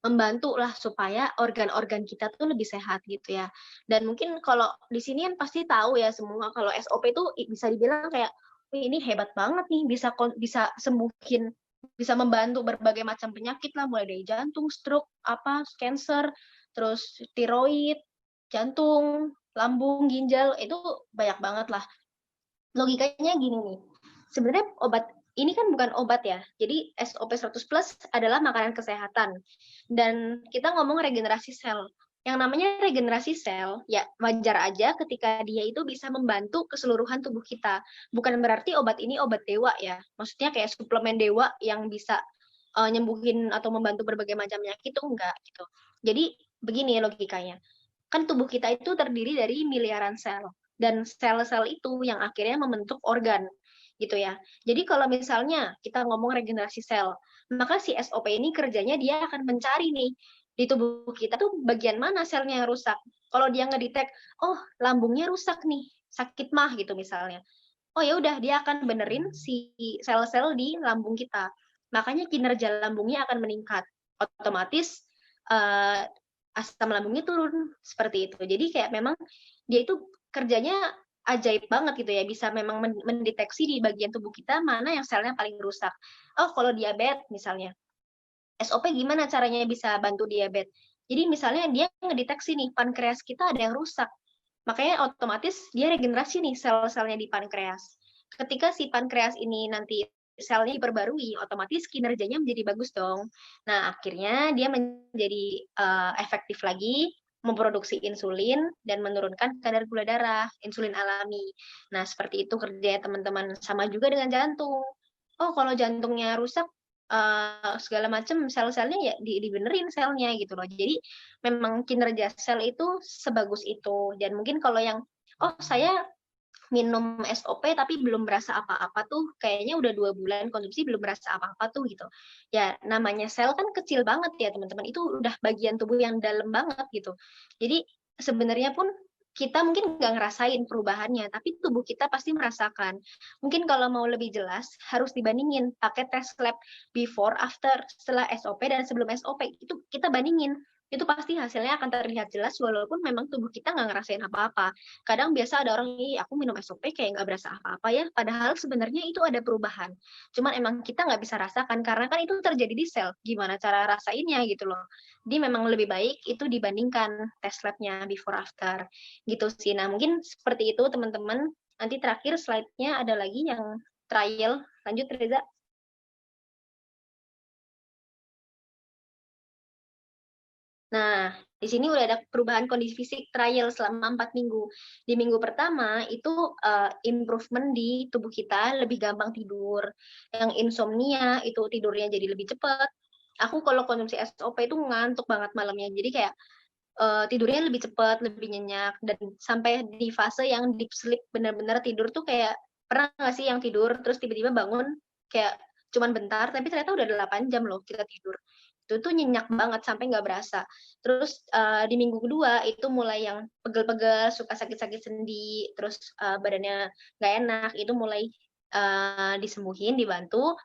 membantu lah supaya organ-organ kita tuh lebih sehat gitu ya. Dan mungkin kalau di sini kan pasti tahu ya semua kalau SOP itu bisa dibilang kayak, wih ini hebat banget nih bisa sembuhin, bisa membantu berbagai macam penyakit lah, mulai dari jantung, stroke, cancer, terus tiroid, jantung, lambung, ginjal, itu banyak banget lah. Logikanya gini nih, sebenarnya obat ini kan bukan obat ya, jadi SOP 100 plus adalah makanan kesehatan. Dan kita ngomong regenerasi sel. Yang namanya regenerasi sel, ya wajar aja ketika dia itu bisa membantu keseluruhan tubuh kita. Bukan berarti obat ini obat dewa ya, maksudnya kayak suplemen dewa yang bisa nyembuhin atau membantu berbagai macam penyakit, itu enggak gitu. Jadi begini logikanya, kan tubuh kita itu terdiri dari miliaran sel, dan sel-sel itu yang akhirnya membentuk organ gitu ya. Jadi kalau misalnya kita ngomong regenerasi sel, maka si SOP ini kerjanya dia akan mencari nih di tubuh kita tuh bagian mana selnya yang rusak. Kalau dia ngedetect, oh lambungnya rusak nih, sakit mah gitu misalnya. Oh ya udah dia akan benerin si sel-sel di lambung kita. Makanya kinerja lambungnya akan meningkat. Otomatis uh, asam lambungnya turun seperti itu. Jadi kayak memang dia itu kerjanya ajaib banget gitu ya, bisa memang mendeteksi di bagian tubuh kita mana yang selnya paling rusak. Oh, kalau diabetes misalnya, SOP gimana caranya bisa bantu diabetes? Jadi misalnya dia ngedeteksi nih pankreas kita ada yang rusak. Makanya otomatis dia regenerasi nih sel-selnya di pankreas. Ketika si pankreas ini nanti selnya diperbarui, otomatis kinerjanya menjadi bagus dong. Nah, akhirnya dia menjadi efektif lagi, memproduksi insulin dan menurunkan kadar gula darah, insulin alami. Nah, seperti itu kerjanya teman-teman. Sama juga dengan jantung. Oh, kalau jantungnya rusak, segala macam sel-selnya ya dibenerin selnya gitu loh. Jadi memang kinerja sel itu sebagus itu. Dan mungkin kalau yang, oh saya minum SOP tapi belum berasa apa-apa tuh, kayaknya udah 2 bulan konsumsi belum berasa apa-apa tuh gitu. Ya namanya sel kan kecil banget ya teman-teman, itu udah bagian tubuh yang dalam banget gitu. Jadi sebenarnya pun kita mungkin nggak ngerasain perubahannya, tapi tubuh kita pasti merasakan. Mungkin kalau mau lebih jelas, harus dibandingin pakai tes lab before, after, setelah SOP dan sebelum SOP. Itu kita bandingin. Itu pasti hasilnya akan terlihat jelas walaupun memang tubuh kita nggak ngerasain apa-apa. Kadang biasa ada orang, ih aku minum SOP kayak nggak berasa apa-apa ya, padahal sebenarnya itu ada perubahan. Cuman emang kita nggak bisa rasakan, karena kan itu terjadi di sel, gimana cara rasainnya gitu loh. Jadi memang lebih baik itu dibandingkan tes labnya before after, gitu sih. Nah mungkin seperti itu teman-teman, nanti terakhir slide-nya ada lagi yang trial, lanjut Reza. Nah, di sini udah ada perubahan kondisi fisik trial selama 4 minggu. Di minggu pertama itu improvement di tubuh kita, lebih gampang tidur. Yang insomnia itu tidurnya jadi lebih cepat. Aku kalau konsumsi SOP itu ngantuk banget malamnya. Jadi kayak tidurnya lebih cepat, lebih nyenyak. Dan sampai di fase yang deep sleep, benar-benar tidur tuh kayak, pernah nggak sih yang tidur terus tiba-tiba bangun kayak cuman bentar, tapi ternyata udah 8 jam loh kita tidur. Itu tuh nyenyak banget sampai nggak berasa. Terus di minggu kedua itu mulai yang pegel-pegel, suka sakit-sakit sendi, terus badannya nggak enak, itu mulai disembuhin, dibantu.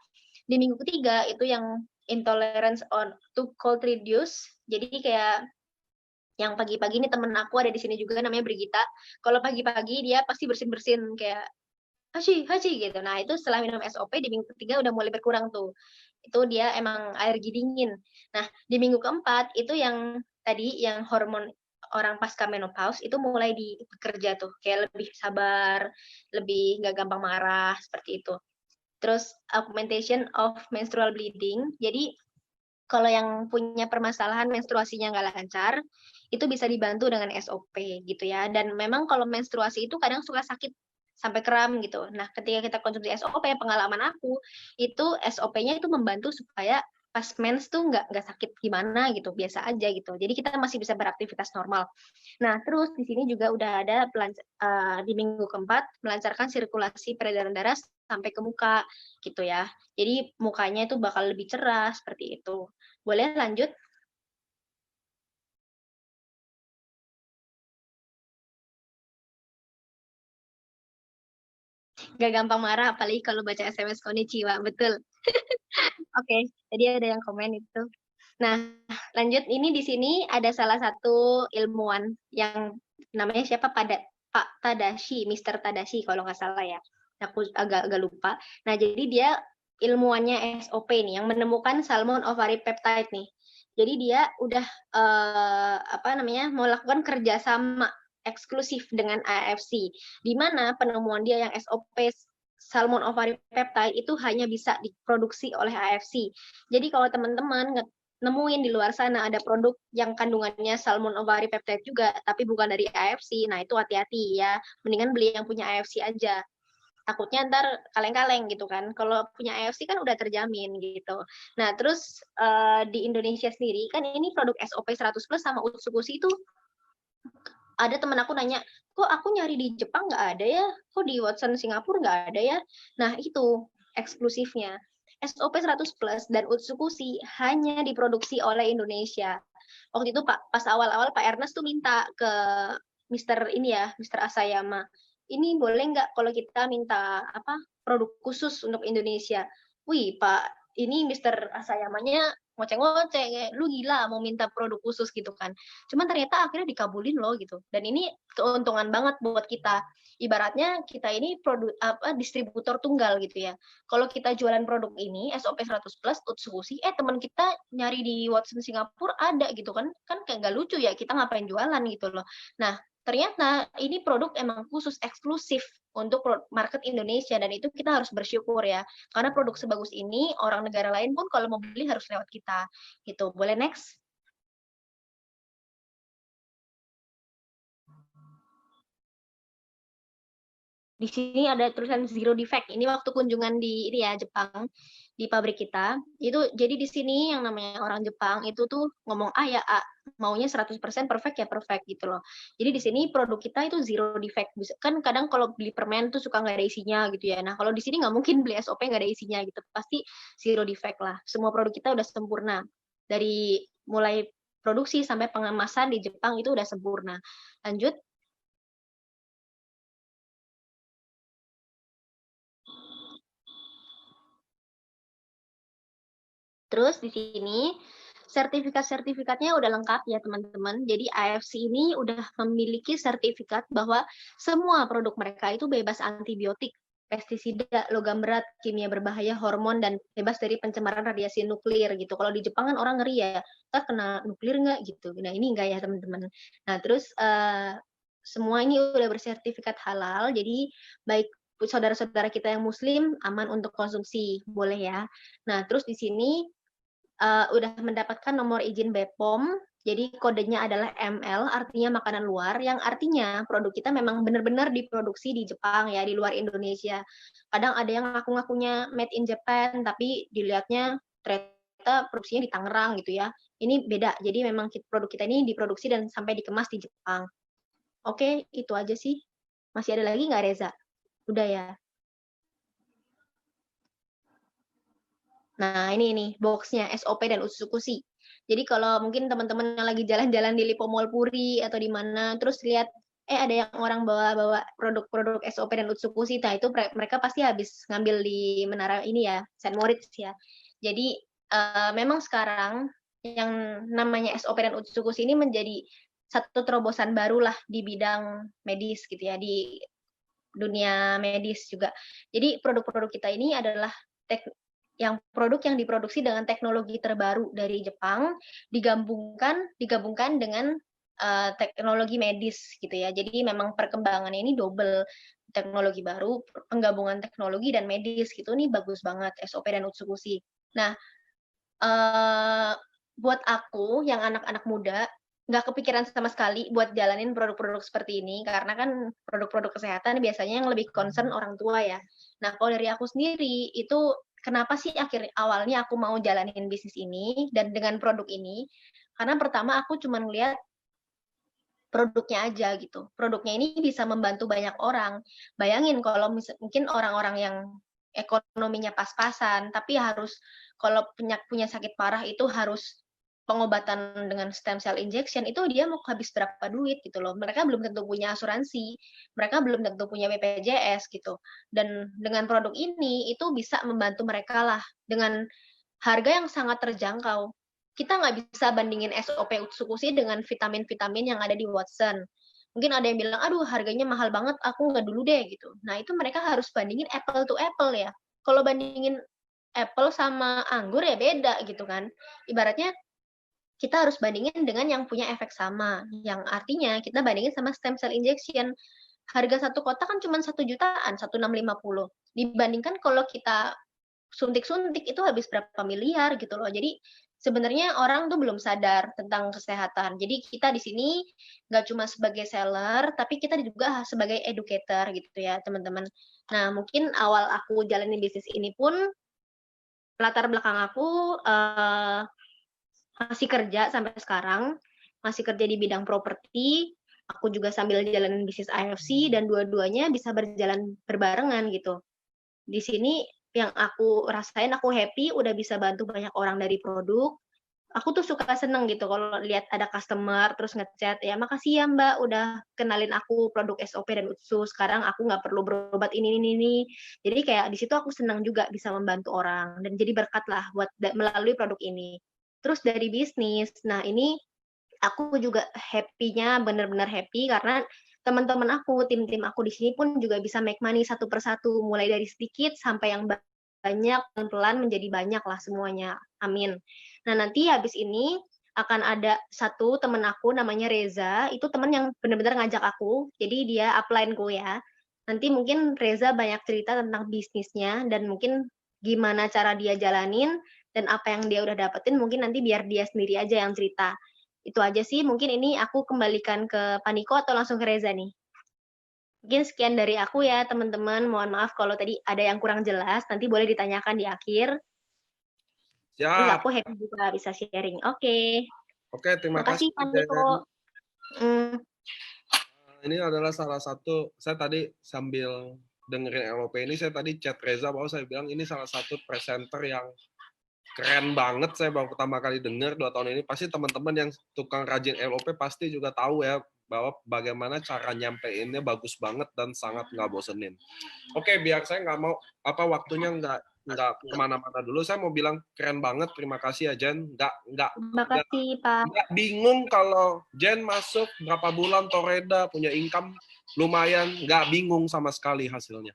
Di minggu ketiga itu yang intolerance on to cold reduce, jadi kayak yang pagi-pagi ini temen aku ada di sini juga namanya Brigita. Kalau pagi-pagi dia pasti bersin-bersin kayak haji haji gitu. Nah itu setelah minum SOP di minggu ketiga udah mulai berkurang tuh. Itu dia emang alergi dingin. Nah di minggu keempat itu yang tadi yang hormon orang pasca menopause itu mulai bekerja tuh, kayak lebih sabar, lebih nggak gampang marah seperti itu. Terus augmentation of menstrual bleeding. Jadi kalau yang punya permasalahan menstruasinya nggak lancar, itu bisa dibantu dengan SOP gitu ya. Dan memang kalau menstruasi itu kadang suka sakit sampai kram gitu. Nah, ketika kita konsumsi SOP, pengalaman aku itu SOP-nya itu membantu supaya pas mens tuh nggak sakit gimana gitu, biasa aja gitu. Jadi kita masih bisa beraktivitas normal. Nah, terus di sini juga udah ada di minggu keempat melancarkan sirkulasi peredaran darah sampai ke muka gitu ya. Jadi mukanya itu bakal lebih cerah seperti itu. Boleh lanjut? Gak gampang marah, apalagi kalau baca SMS konnichiwa. Betul. Oke, jadi ada yang komen itu. Nah, lanjut. Ini di sini ada salah satu ilmuwan yang namanya siapa? Pak Tadashi, Mr. Tadashi kalau nggak salah ya. Aku agak lupa. Nah, jadi dia ilmuwannya SOP nih, yang menemukan salmon ovary peptide nih. Jadi dia udah melakukan kerjasama eksklusif dengan AFC, di mana penemuan dia yang SOP salmon ovary peptide itu hanya bisa diproduksi oleh AFC. Jadi kalau teman-teman nemuin di luar sana ada produk yang kandungannya salmon ovary peptide juga, tapi bukan dari AFC, nah itu hati-hati ya. Mendingan beli yang punya AFC aja. Takutnya ntar kaleng-kaleng gitu kan. Kalau punya AFC kan udah terjamin gitu. Nah, terus di Indonesia sendiri kan ini produk SOP 100 plus sama Utsukushi itu ada teman aku nanya, kok aku nyari di Jepang nggak ada ya? Kok di Watson Singapura nggak ada ya? Nah, itu eksklusifnya. SOP 100 Plus dan Utsukushi hanya diproduksi oleh Indonesia. Waktu itu pas awal-awal Pak Ernest tuh minta ke Mister ini ya, Mister Asayama. Ini boleh nggak kalau kita minta apa produk khusus untuk Indonesia? Wih, Pak, ini Mister Asayamanya ngoceh-ngoceh, lu gila mau minta produk khusus gitu kan. Cuman ternyata akhirnya dikabulin loh gitu. Dan ini keuntungan banget buat kita. Ibaratnya kita ini produk distributor tunggal gitu ya. Kalau kita jualan produk ini SOP 100 plus Utsukushi, teman kita nyari di Watson Singapura ada gitu kan. Kan kayak nggak lucu ya kita ngapain jualan gitu loh. Nah, ternyata ini produk emang khusus eksklusif untuk market Indonesia dan itu kita harus bersyukur ya. Karena produk sebagus ini orang negara lain pun kalau mau beli harus lewat kita. Gitu. Boleh next? Di sini ada tulisan zero defect. Ini waktu kunjungan di ini ya Jepang di pabrik kita. Itu jadi di sini yang namanya orang Jepang itu tuh ngomong A ya A, maunya 100% perfect ya perfect gitu loh. Jadi di sini produk kita itu zero defect. Kan kadang kalau beli permen tuh suka nggak ada isinya gitu ya. Nah, kalau di sini nggak mungkin beli SOP nggak ada isinya gitu. Pasti zero defect lah. Semua produk kita udah sempurna. Dari mulai produksi sampai pengemasan di Jepang itu udah sempurna. Lanjut. Terus di sini sertifikat-sertifikatnya udah lengkap ya teman-teman. Jadi AFC ini udah memiliki sertifikat bahwa semua produk mereka itu bebas antibiotik, pestisida, logam berat, kimia berbahaya, hormon, dan bebas dari pencemaran radiasi nuklir gitu. Kalau di Jepang kan orang ngeri ya, kita kena nuklir nggak gitu. Nah ini enggak ya teman-teman. Nah terus semua ini udah bersertifikat halal, jadi baik saudara-saudara kita yang muslim aman untuk konsumsi, boleh ya. Nah terus di sini udah mendapatkan nomor izin BPOM, jadi kodenya adalah ML, artinya makanan luar, yang artinya produk kita memang benar-benar diproduksi di Jepang ya, di luar Indonesia. Kadang ada yang ngaku-ngakunya made in Japan, tapi dilihatnya ternyata produksinya di Tangerang gitu ya. Ini beda, jadi memang produk kita ini diproduksi dan sampai dikemas di Jepang. Oke, itu aja sih. Masih ada lagi nggak Reza? Udah ya. Nah, ini boxnya SOP dan Utsukushi. Jadi kalau mungkin teman-teman yang lagi jalan-jalan di Lipo Mall Puri atau di mana, terus lihat ada yang orang bawa-bawa produk-produk SOP dan Utsukushi, nah itu mereka pasti habis ngambil di menara ini ya, Saint Moritz ya. Jadi memang sekarang yang namanya SOP dan Utsukushi ini menjadi satu terobosan baru lah di bidang medis gitu ya, di dunia medis juga. Jadi produk-produk kita ini adalah produk yang diproduksi dengan teknologi terbaru dari Jepang digabungkan dengan teknologi medis gitu ya. Jadi memang perkembangannya ini double, teknologi baru, penggabungan teknologi dan medis gitu nih bagus banget SOP dan Utsukushi. Nah, buat aku yang anak-anak muda nggak kepikiran sama sekali buat jalanin produk-produk seperti ini karena kan produk-produk kesehatan biasanya yang lebih concern orang tua ya. Nah, kalau dari aku sendiri itu kenapa sih awalnya aku mau jalanin bisnis ini dan dengan produk ini? Karena pertama aku cuma ngeliat produknya aja gitu. Produknya ini bisa membantu banyak orang. Bayangin kalau mungkin orang-orang yang ekonominya pas-pasan, tapi harus kalau punya sakit parah itu harus pengobatan dengan stem cell injection itu dia mau habis berapa duit gitu loh. Mereka belum tentu punya asuransi, mereka belum tentu punya BPJS gitu. Dan dengan produk ini itu bisa membantu mereka lah dengan harga yang sangat terjangkau. Kita nggak bisa bandingin SOP Utsukushi dengan vitamin-vitamin yang ada di Watson. Mungkin ada yang bilang, aduh harganya mahal banget, aku nggak dulu deh gitu. Nah itu mereka harus bandingin apple to apple ya. Kalau bandingin apple sama anggur ya beda gitu kan. Ibaratnya kita harus bandingin dengan yang punya efek sama. Yang artinya kita bandingin sama stem cell injection. Harga satu kotak kan cuma 1 jutaan, 1.650. Dibandingkan kalau kita suntik-suntik itu habis berapa miliar gitu loh. Jadi sebenarnya orang tuh belum sadar tentang kesehatan. Jadi kita di sini nggak cuma sebagai seller, tapi kita juga sebagai educator gitu ya teman-teman. Nah mungkin awal aku jalanin bisnis ini pun latar belakang aku masih kerja sampai sekarang, masih kerja di bidang properti. aku juga sambil jalanin bisnis IFC dan dua-duanya bisa berjalan berbarengan gitu. Di sini yang aku rasain aku happy udah bisa bantu banyak orang dari produk. Aku tuh suka seneng gitu kalau lihat ada customer terus ngechat, ya makasih ya Mbak udah kenalin aku produk SOP dan UTSU. Sekarang aku nggak perlu berobat ini. Jadi kayak di situ aku senang juga bisa membantu orang dan jadi berkat lah buat melalui produk ini. Terus dari bisnis, nah ini aku juga happy-nya bener-bener happy karena teman-teman aku, tim-tim aku di sini pun juga bisa make money satu persatu, mulai dari sedikit sampai yang banyak, pelan-pelan menjadi banyak lah semuanya. Amin. Nah, nanti habis ini akan ada satu temen aku namanya Reza, itu temen yang benar-benar ngajak aku, jadi dia upline-ku ya. Nanti mungkin Reza banyak cerita tentang bisnisnya dan mungkin gimana cara dia jalanin dan apa yang dia udah dapetin, mungkin nanti biar dia sendiri aja yang cerita. Itu aja sih, mungkin ini aku kembalikan ke Paniko atau langsung ke Reza nih. Mungkin sekian dari aku ya, teman-teman. Mohon maaf kalau tadi ada yang kurang jelas, nanti boleh ditanyakan di akhir. Terus Siap. aku happy juga bisa sharing. Oke. Oke, terima kasih. Makasih, Paniko. Ini adalah salah satu, saya tadi sambil dengerin LOP ini, saya tadi chat Reza bahwa saya bilang ini salah satu presenter yang keren banget. Saya baru pertama kali dengar 2 tahun ini. Pasti teman-teman yang tukang rajin LOP pasti juga tahu ya bahwa bagaimana cara nyampeinnya bagus banget dan sangat nggak bosenin. Oke, biar saya nggak mau waktunya nggak kemana-mana dulu. Saya mau bilang keren banget. Terima kasih ya Jen. Terima kasih, Pak. Nggak bingung kalau Jen masuk berapa bulan Toreda punya income lumayan, nggak bingung sama sekali hasilnya.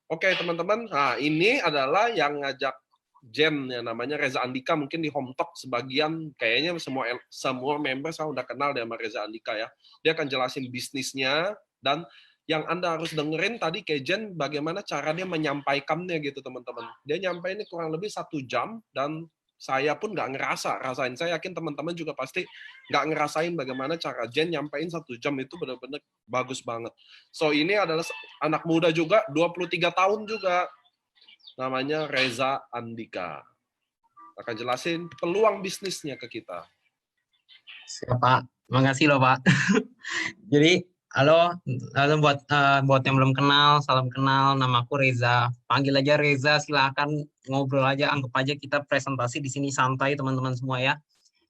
Oke teman-teman, nah ini adalah yang ngajak Jen yang namanya Reza Andika, mungkin di Home Talk sebagian kayaknya semua member saya udah kenal sama Reza Andika ya. Dia akan jelasin bisnisnya dan yang Anda harus dengerin tadi kayak Jen bagaimana cara dia menyampaikannya gitu teman-teman. Dia nyampein ini kurang lebih 1 jam dan saya pun nggak rasain. Saya yakin teman-teman juga pasti nggak ngerasain bagaimana cara Jen nyampein 1 jam itu benar-benar bagus banget. So ini adalah anak muda juga, 23 tahun juga. Namanya Reza Andika. Akan jelasin peluang bisnisnya ke kita. Siap, Pak. Makasih loh, Pak. Jadi, halo buat yang belum kenal, salam kenal. Nama aku Reza. Panggil aja Reza, silakan ngobrol aja, anggap aja kita presentasi di sini santai teman-teman semua ya.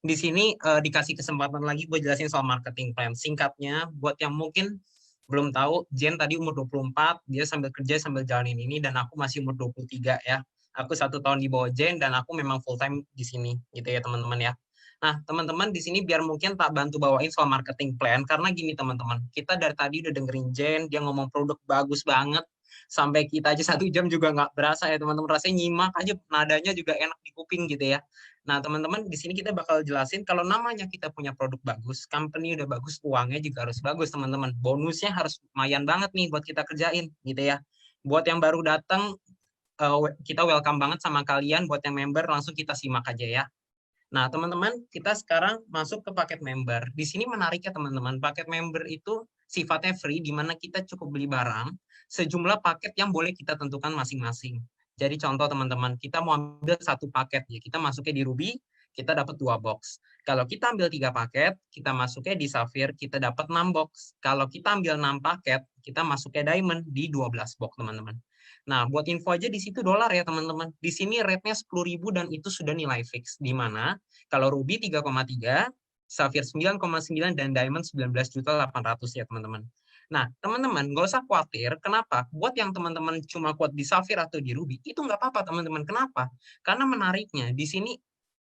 Di sini dikasih kesempatan lagi buat jelasin soal marketing plan. Singkatnya, buat yang mungkin belum tahu, Jen tadi umur 24, dia sambil kerja sambil jalanin ini, dan aku masih umur 23 ya. Aku 1 tahun di bawah Jen, dan aku memang full time di sini, gitu ya teman-teman ya. Nah, teman-teman di sini biar mungkin tak bantu bawain soal marketing plan, karena gini teman-teman, kita dari tadi udah dengerin Jen, dia ngomong produk bagus banget, sampai kita aja 1 jam juga nggak berasa ya teman-teman, rasanya nyimak aja, nadanya juga enak di kuping gitu ya. Nah, teman-teman, di sini kita bakal jelasin kalau namanya kita punya produk bagus, company udah bagus, uangnya juga harus bagus, teman-teman. Bonusnya harus lumayan banget nih buat kita kerjain, gitu ya. Buat yang baru datang, kita welcome banget sama kalian. Buat yang member, langsung kita simak aja ya. Nah, teman-teman, kita sekarang masuk ke paket member. Di sini menarik ya, teman-teman. Paket member itu sifatnya free, di mana kita cukup beli barang, sejumlah paket yang boleh kita tentukan masing-masing. Jadi contoh teman-teman, kita mau ambil 1 paket ya, kita masuknya di Ruby, kita dapat 2 box. Kalau kita ambil 3 paket, kita masuknya di Sapphire, kita dapat 6 box. Kalau kita ambil 6 paket, kita masuknya Diamond di 12 box teman-teman. Nah, buat info aja di situ dolar ya teman-teman. Di sini rate-nya 10.000 dan itu sudah nilai fix. Di mana kalau Ruby 3,3, Sapphire 9,9 dan Diamond 19.800 ya teman-teman. Nah, teman-teman, nggak usah khawatir. Kenapa? Buat yang teman-teman cuma kuat di Sapphire atau di Ruby, itu nggak apa-apa, teman-teman. Kenapa? Karena menariknya, di sini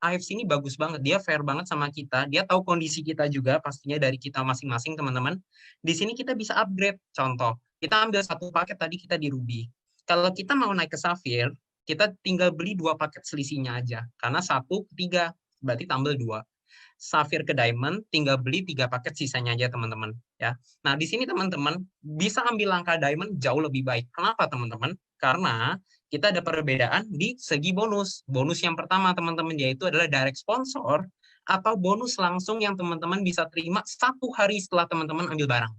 AFC ini bagus banget. Dia fair banget sama kita. Dia tahu kondisi kita juga, pastinya dari kita masing-masing, teman-teman. Di sini kita bisa upgrade. Contoh, kita ambil 1 paket tadi kita di Ruby. Kalau kita mau naik ke Sapphire, kita tinggal beli 2 paket selisihnya aja. Karena 1 ke 3, berarti tambah 2. Sapphire ke Diamond, tinggal beli 3 paket sisanya aja teman-teman ya. Nah, di sini teman-teman bisa ambil langkah Diamond jauh lebih baik. Kenapa teman-teman? Karena kita ada perbedaan di segi bonus. Bonus yang pertama teman-teman yaitu adalah direct sponsor atau bonus langsung yang teman-teman bisa terima 1 hari setelah teman-teman ambil barang.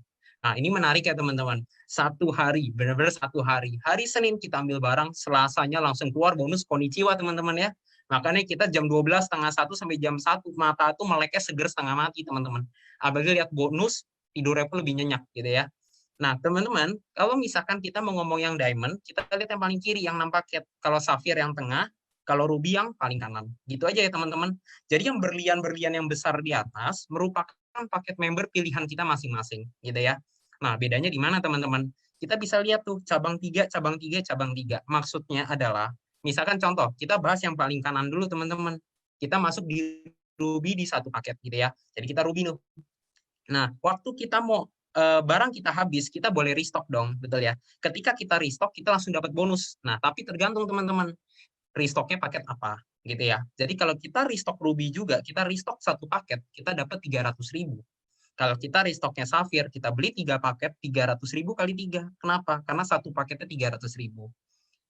Nah, ini menarik ya teman-teman. 1 hari, benar-benar 1 hari. Hari Senin kita ambil barang, Selasanya langsung keluar bonus konnichiwa teman-teman ya. Makanya kita jam 12, setengah 1 sampai jam 1, mata tuh meleknya seger setengah mati teman-teman. Apalagi lihat bonus, tidurnya pun lebih nyenyak gitu ya. Nah, teman-teman, kalau misalkan kita mau ngomong yang diamond, kita lihat yang paling kiri, yang 6 paket. Kalau sapphire yang tengah, kalau ruby yang paling kanan. Gitu aja ya, teman-teman. Jadi yang berlian-berlian yang besar di atas merupakan paket member pilihan kita masing-masing, gitu ya. Nah, bedanya di mana, teman-teman? Kita bisa lihat tuh, cabang 3, cabang 3, cabang 3. Maksudnya adalah, misalkan contoh, kita bahas yang paling kanan dulu, teman-teman. Kita masuk di ruby di satu paket, gitu ya. Jadi kita ruby tuh. Nah, waktu kita mau barang kita habis, kita boleh restock dong, betul ya. Ketika kita restock, kita langsung dapat bonus. Nah, tapi tergantung teman-teman, restocknya paket apa, gitu ya. Jadi kalau kita restock ruby juga, kita restock satu paket, kita dapat 300.000. Kalau kita restocknya Sapphire, kita beli 3 paket, 300.000 kali 3. Kenapa? Karena satu paketnya 300.000.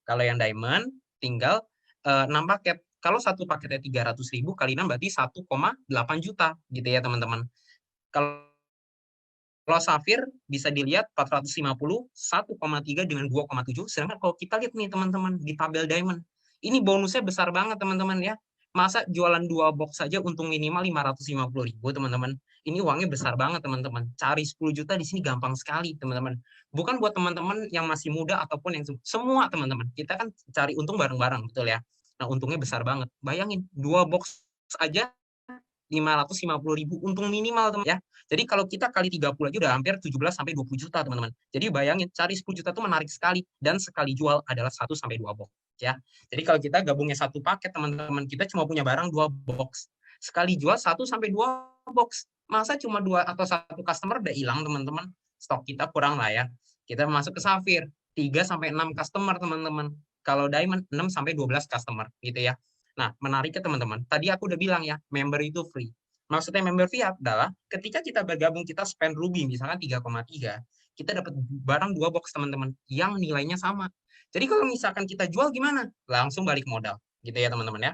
Kalau yang Diamond, tinggal 6 paket. Kalau satu paketnya 300.000 kali 6 berarti 1,8 juta, gitu ya teman-teman. Kalau Sapphire bisa dilihat 450, 1,3 dengan 2,7. Sedangkan kalau kita lihat nih teman-teman di tabel Diamond, ini bonusnya besar banget teman-teman ya. Masa jualan 2 box saja untung minimal 550.000 teman-teman. Ini uangnya besar banget teman-teman. Cari 10 juta di sini gampang sekali teman-teman. Bukan buat teman-teman yang masih muda ataupun yang semua teman-teman. Kita kan cari untung bareng-bareng, betul ya. Nah untungnya besar banget. Bayangin 2 box aja 550.000 untung minimal teman ya. Jadi kalau kita kali 30 aja udah hampir 17 sampai 20 juta teman-teman. Jadi bayangin cari 10 juta itu menarik sekali dan sekali jual adalah 1 sampai 2 box ya. Jadi kalau kita gabungnya satu paket teman-teman, kita cuma punya barang 2 box. Sekali jual 1 sampai 2 box. Masa cuma 2 atau 1 customer udah hilang teman-teman. Stok kita kurang lah ya. Kita masuk ke Sapphire 3 sampai 6 customer teman-teman. Kalau Diamond 6 sampai 12 customer gitu ya. Nah, menariknya teman-teman, tadi aku udah bilang ya, member itu free. Maksudnya member free adalah ketika kita bergabung, kita spend ruby, misalkan 3,3, kita dapat barang 2 box teman-teman, yang nilainya sama. Jadi kalau misalkan kita jual gimana? Langsung balik modal, gitu ya teman-teman ya.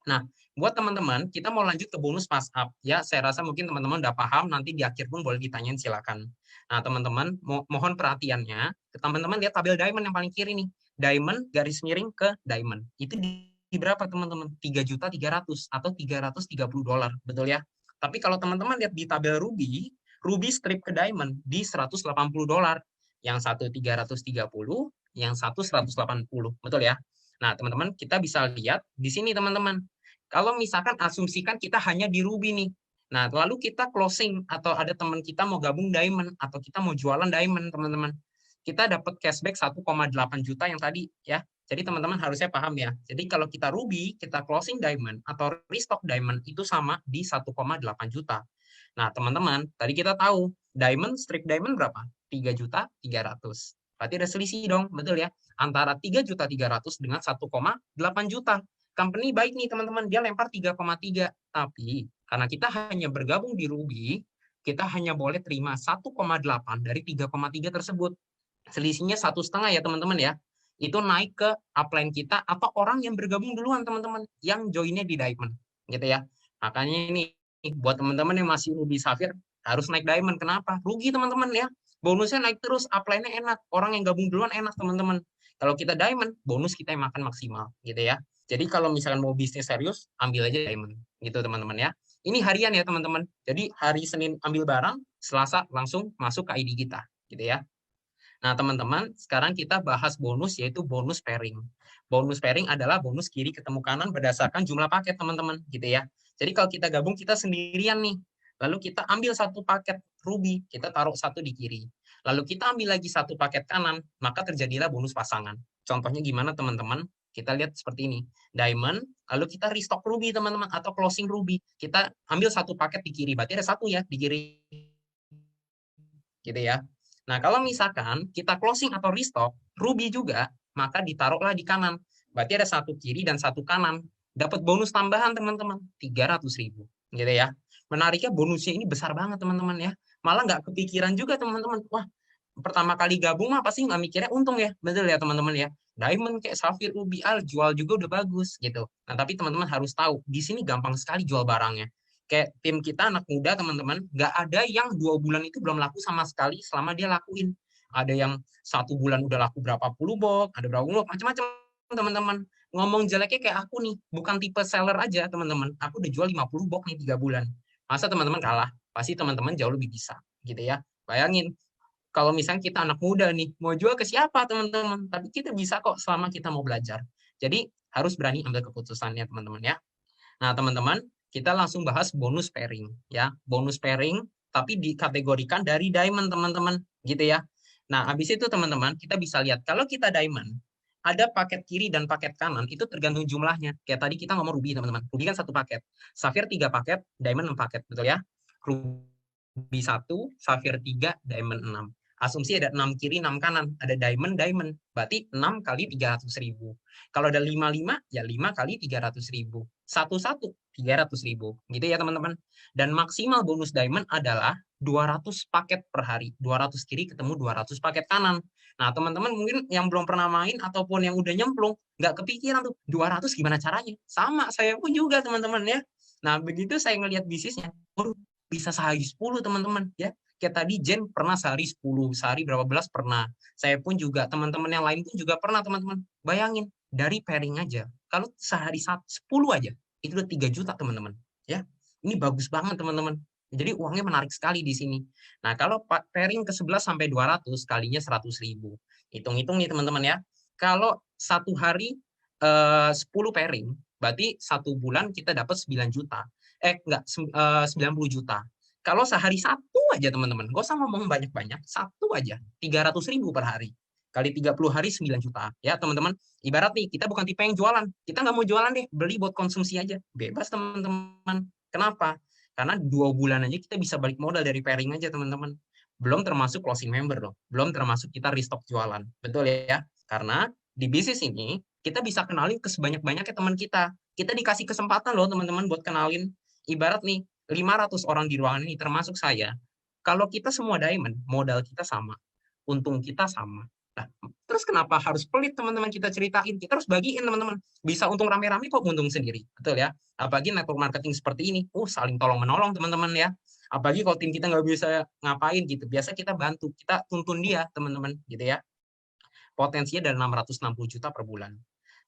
Nah, buat teman-teman, kita mau lanjut ke bonus pass up. Ya, saya rasa mungkin teman-teman udah paham, nanti di akhir pun boleh ditanyain, silakan. Nah, teman-teman, mohon perhatiannya, teman-teman lihat tabel diamond yang paling kiri nih. Diamond, garis miring ke diamond. Itu di berapa teman-teman? 3.300.000 atau $330, betul ya? Tapi kalau teman-teman lihat di tabel ruby, ruby strip ke diamond di $180. Yang satu 330, yang satu 180, betul ya? Nah, teman-teman, kita bisa lihat di sini teman-teman. Kalau misalkan asumsikan kita hanya di ruby nih. Nah, lalu kita closing atau ada teman kita mau gabung diamond atau kita mau jualan diamond, teman-teman. Kita dapat cashback 1,8 juta yang tadi ya. Jadi teman-teman harusnya paham ya. Jadi kalau kita ruby, kita closing diamond atau restock diamond itu sama di 1,8 juta. Nah, teman-teman, tadi kita tahu diamond strip diamond berapa? 3.300.000. Berarti ada selisih dong, betul ya? Antara 3.300.000 dengan 1,8 juta. Company baik nih teman-teman, dia lempar 3,3. Tapi karena kita hanya bergabung di ruby, kita hanya boleh terima 1,8 dari 3,3 tersebut. Selisihnya 1,5 ya teman-teman ya. Itu naik ke upline kita atau orang yang bergabung duluan teman-teman, yang joinnya di diamond gitu ya. Makanya ini buat teman-teman yang masih ruby sapphire harus naik diamond. Kenapa? Rugi teman-teman ya. Bonusnya naik terus, upline-nya enak. Orang yang gabung duluan enak teman-teman. Kalau kita diamond, bonus kita yang makan maksimal gitu ya. Jadi kalau misalkan mau bisnis serius, ambil aja diamond gitu teman-teman ya. Ini harian ya teman-teman. Jadi hari Senin ambil barang, Selasa langsung masuk ke ID kita gitu ya. Nah, teman-teman, sekarang kita bahas bonus, yaitu bonus pairing. Bonus pairing adalah bonus kiri ketemu kanan berdasarkan jumlah paket, teman-teman, gitu ya. Jadi kalau kita gabung, kita sendirian nih. Lalu kita ambil satu paket ruby, kita taruh satu di kiri. Lalu kita ambil lagi satu paket kanan, maka terjadilah bonus pasangan. Contohnya gimana, teman-teman? Kita lihat seperti ini. Diamond, lalu kita restock ruby, teman-teman, atau closing ruby. Kita ambil satu paket di kiri, berarti ada satu ya di kiri. Gitu ya. Nah, kalau misalkan kita closing atau restock, ruby juga, maka ditaruhlah di kanan. Berarti ada satu kiri dan satu kanan. Dapat bonus tambahan, teman-teman. 300.000. Gitu ya. Menariknya bonusnya ini besar banget, teman-teman ya. Malah nggak kepikiran juga, teman-teman. Wah, pertama kali gabung mah pasti nggak mikirnya untung ya. Betul ya, teman-teman ya. Diamond kayak Sapphire, Ruby, jual juga udah bagus gitu. Nah, tapi teman-teman harus tahu, di sini gampang sekali jual barangnya. Kayak tim kita anak muda teman-teman, nggak ada yang 2 bulan itu belum laku sama sekali selama dia lakuin. Ada yang 1 bulan udah laku berapa puluh box, ada berapa puluh macam-macam teman-teman. Ngomong jeleknya kayak aku nih, bukan tipe seller aja teman-teman. Aku udah jual 50 box nih 3 bulan. Masa teman-teman kalah? Pasti teman-teman jauh lebih bisa gitu ya. Bayangin, kalau misalnya kita anak muda nih, mau jual ke siapa teman-teman? Tapi kita bisa kok selama kita mau belajar. Jadi harus berani ambil keputusannya teman-teman ya. Nah teman-teman, kita langsung bahas bonus pairing ya. Bonus pairing tapi dikategorikan dari diamond teman-teman gitu ya. Nah habis itu teman-teman kita bisa lihat kalau kita diamond, ada paket kiri dan paket kanan itu tergantung jumlahnya. Kayak tadi kita ngomong ruby teman-teman. Ruby kan 1 paket, safir 3 paket, diamond 6 paket, betul ya? Ruby 1, safir 3, diamond 6. Asumsi ada 6 kiri, 6 kanan. Ada diamond, diamond. Berarti 6 kali 300.000. Kalau ada 55, ya 5 kali 300.000. 1-1, 300.000. Gitu ya teman-teman. Dan maksimal bonus diamond adalah 200 paket per hari. 200 kiri ketemu 200 paket kanan. Nah teman-teman mungkin yang belum pernah main ataupun yang udah nyemplung, nggak kepikiran tuh 200 gimana caranya. Sama, saya pun juga teman-teman ya. Nah begitu saya ngelihat bisnisnya, bisa sehari 10 teman-teman ya. Kayak tadi Jen pernah sehari 10, sehari berapa belas pernah. Saya pun juga, teman-teman yang lain pun juga pernah teman-teman. Bayangin, dari pairing aja, kalau sehari 10 aja, itu udah 3 juta teman-teman. Ya, ini bagus banget teman-teman. Jadi uangnya menarik sekali di sini. Nah, kalau pairing ke 11 sampai 200 kalinya 100.000. Hitung-hitung nih teman-teman ya. Kalau satu hari 10 pairing, berarti 1 bulan kita dapat 9 juta. Enggak, 90 juta. Kalau sehari 1 aja teman-teman, nggak usah ngomong banyak-banyak, 1 aja, 300.000 per hari. Kali 30 hari 9 juta. Ya teman-teman, ibarat nih, kita bukan tipe yang jualan. Kita nggak mau jualan deh, beli buat konsumsi aja. Bebas teman-teman. Kenapa? Karena 2 bulan aja kita bisa balik modal dari pairing aja teman-teman. Belum termasuk closing member loh. Belum termasuk kita restock jualan. Betul ya? Karena di bisnis ini, kita bisa kenalin ke sebanyak-banyaknya teman kita. Kita dikasih kesempatan loh teman-teman buat kenalin. Ibarat nih, 500 orang di ruangan ini termasuk saya, kalau kita semua diamond, modal kita sama, untung kita sama. Nah, terus kenapa harus pelit teman-teman kita ceritain? Kita harus bagiin teman-teman. Bisa untung rame-rame kok untung sendiri. Betul ya? Apalagi network marketing seperti ini. Saling tolong-menolong teman-teman ya. Apalagi kalau tim kita nggak bisa ngapain gitu. Biasa kita bantu, kita tuntun dia teman-teman gitu ya. Potensinya dari 660 juta per bulan.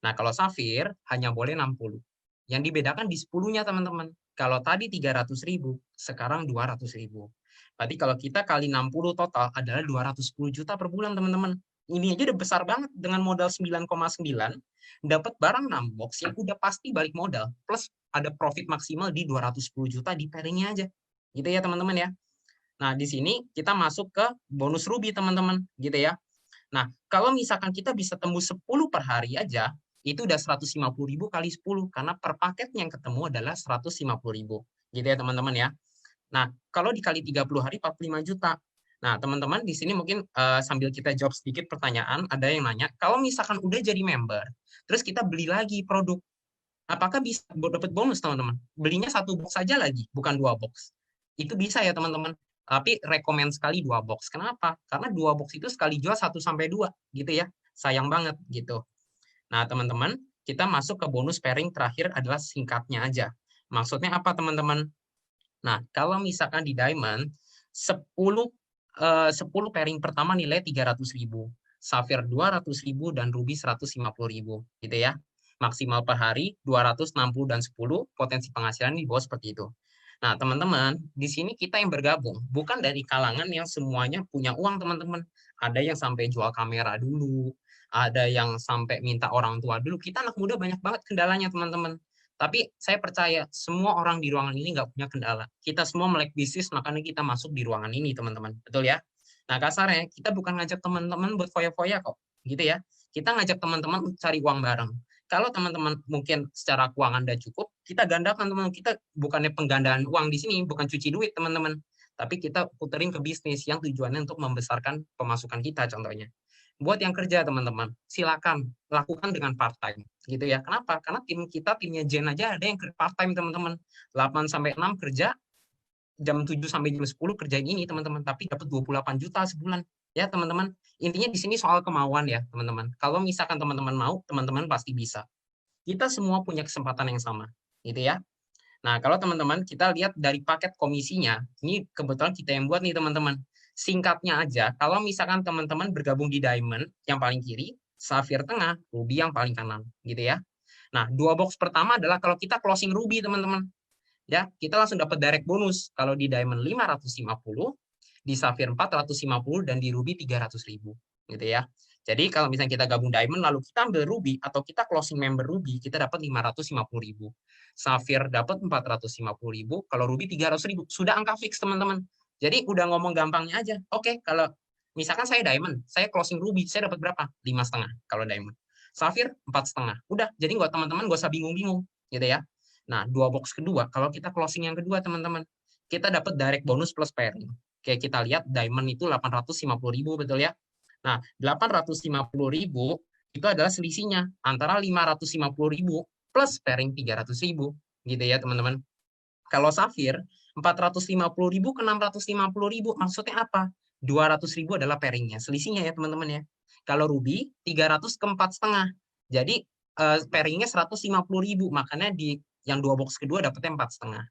Nah, kalau Safir hanya boleh 60. Yang dibedakan di 10-nya teman-teman. Kalau tadi 300.000, sekarang 200.000. Berarti kalau kita kali 60 total adalah 210 juta per bulan teman-teman. Ini aja udah besar banget dengan modal 9,9, dapat barang 6 box yang udah pasti balik modal. Plus ada profit maksimal di 210 juta di pairingnya aja. Gitu ya teman-teman ya. Nah, di sini kita masuk ke bonus ruby teman-teman. Gitu ya. Nah, kalau misalkan kita bisa tembus 10 per hari aja, itu udah 150.000 kali 10, karena per paket yang ketemu adalah 150.000. Gitu ya teman-teman ya. Nah, kalau dikali 30 hari 45 juta. Nah, teman-teman di sini mungkin sambil kita jawab sedikit pertanyaan, ada yang nanya, kalau misalkan udah jadi member, terus kita beli lagi produk, apakah bisa dapat bonus teman-teman? Belinya 1 box saja lagi, bukan 2 box. Itu bisa ya teman-teman. Tapi rekomend sekali 2 box. Kenapa? Karena 2 box itu sekali jual 1-2 gitu ya. Sayang banget gitu. Nah teman-teman, kita masuk ke bonus pairing terakhir adalah singkatnya aja. Maksudnya apa teman-teman? Nah kalau misalkan di Diamond, 10 pairing pertama nilai 300.000. Safir 200.000 dan Ruby 150.000 gitu ya. Maksimal per hari 260 dan 10, potensi penghasilan di bawah seperti itu. Nah, teman-teman, di sini kita yang bergabung bukan dari kalangan yang semuanya punya uang, teman-teman. Ada yang sampai jual kamera dulu, ada yang sampai minta orang tua dulu. Kita anak muda banyak banget kendalanya, teman-teman. Tapi saya percaya semua orang di ruangan ini nggak punya kendala. Kita semua melek bisnis, makanya kita masuk di ruangan ini, teman-teman. Betul ya? Nah, kasarnya kita bukan ngajak teman-teman buat foya-foya kok, gitu ya. Kita ngajak teman-teman cari uang bareng. Kalau teman-teman mungkin secara keuangan udah cukup, kita gandakan teman-teman. Kita bukannya penggandaan uang di sini, bukan cuci duit teman-teman. Tapi kita puterin ke bisnis yang tujuannya untuk membesarkan pemasukan kita contohnya. Buat yang kerja teman-teman, silakan lakukan dengan part time gitu ya. Kenapa? Karena tim kita, timnya Jen aja ada yang part time teman-teman. 8-6 kerja, jam 7 sampai jam 10 kerjain ini teman-teman, tapi dapat 28 juta sebulan. Ya teman-teman, intinya di sini soal kemauan ya teman-teman. Kalau misalkan teman-teman mau, teman-teman pasti bisa. Kita semua punya kesempatan yang sama, gitu ya. Nah, kalau teman-teman kita lihat dari paket komisinya, ini kebetulan kita yang buat nih teman-teman. Singkatnya aja, kalau misalkan teman-teman bergabung di Diamond yang paling kiri, Safir tengah, Ruby yang paling kanan, gitu ya. Nah, 2 box pertama adalah kalau kita closing Ruby teman-teman. Ya, kita langsung dapat direct bonus. Kalau di Diamond 550, di Safir 450 dan di Ruby 300.000 gitu ya. Jadi kalau misalnya kita gabung Diamond lalu kita ambil Ruby atau kita closing member Ruby, kita dapat 550.000. Safir dapat 450.000, kalau Ruby 300.000. Sudah angka fix teman-teman. Jadi udah ngomong gampangnya aja. Oke, kalau misalkan saya Diamond, saya closing Ruby, saya dapat berapa? 5,5 kalau Diamond. Safir 4,5. Udah, jadi teman-teman nggak usah bingung-bingung gitu ya. Nah, 2 box kedua, kalau kita closing yang kedua teman-teman, kita dapat direct bonus plus pairing. Kayak kita lihat Diamond itu 850.000 betul ya. Nah, 850.000 itu adalah selisihnya antara 550.000 plus pairing 300.000 gitu ya teman-teman. Kalau Safir 450.000 ke 650.000 maksudnya apa? 200.000 adalah pairingnya, selisihnya ya teman-teman ya. Kalau Ruby 300 ke 4,5. Jadi pairingnya 150.000, makanya di yang 2 box kedua dapatnya 4,5.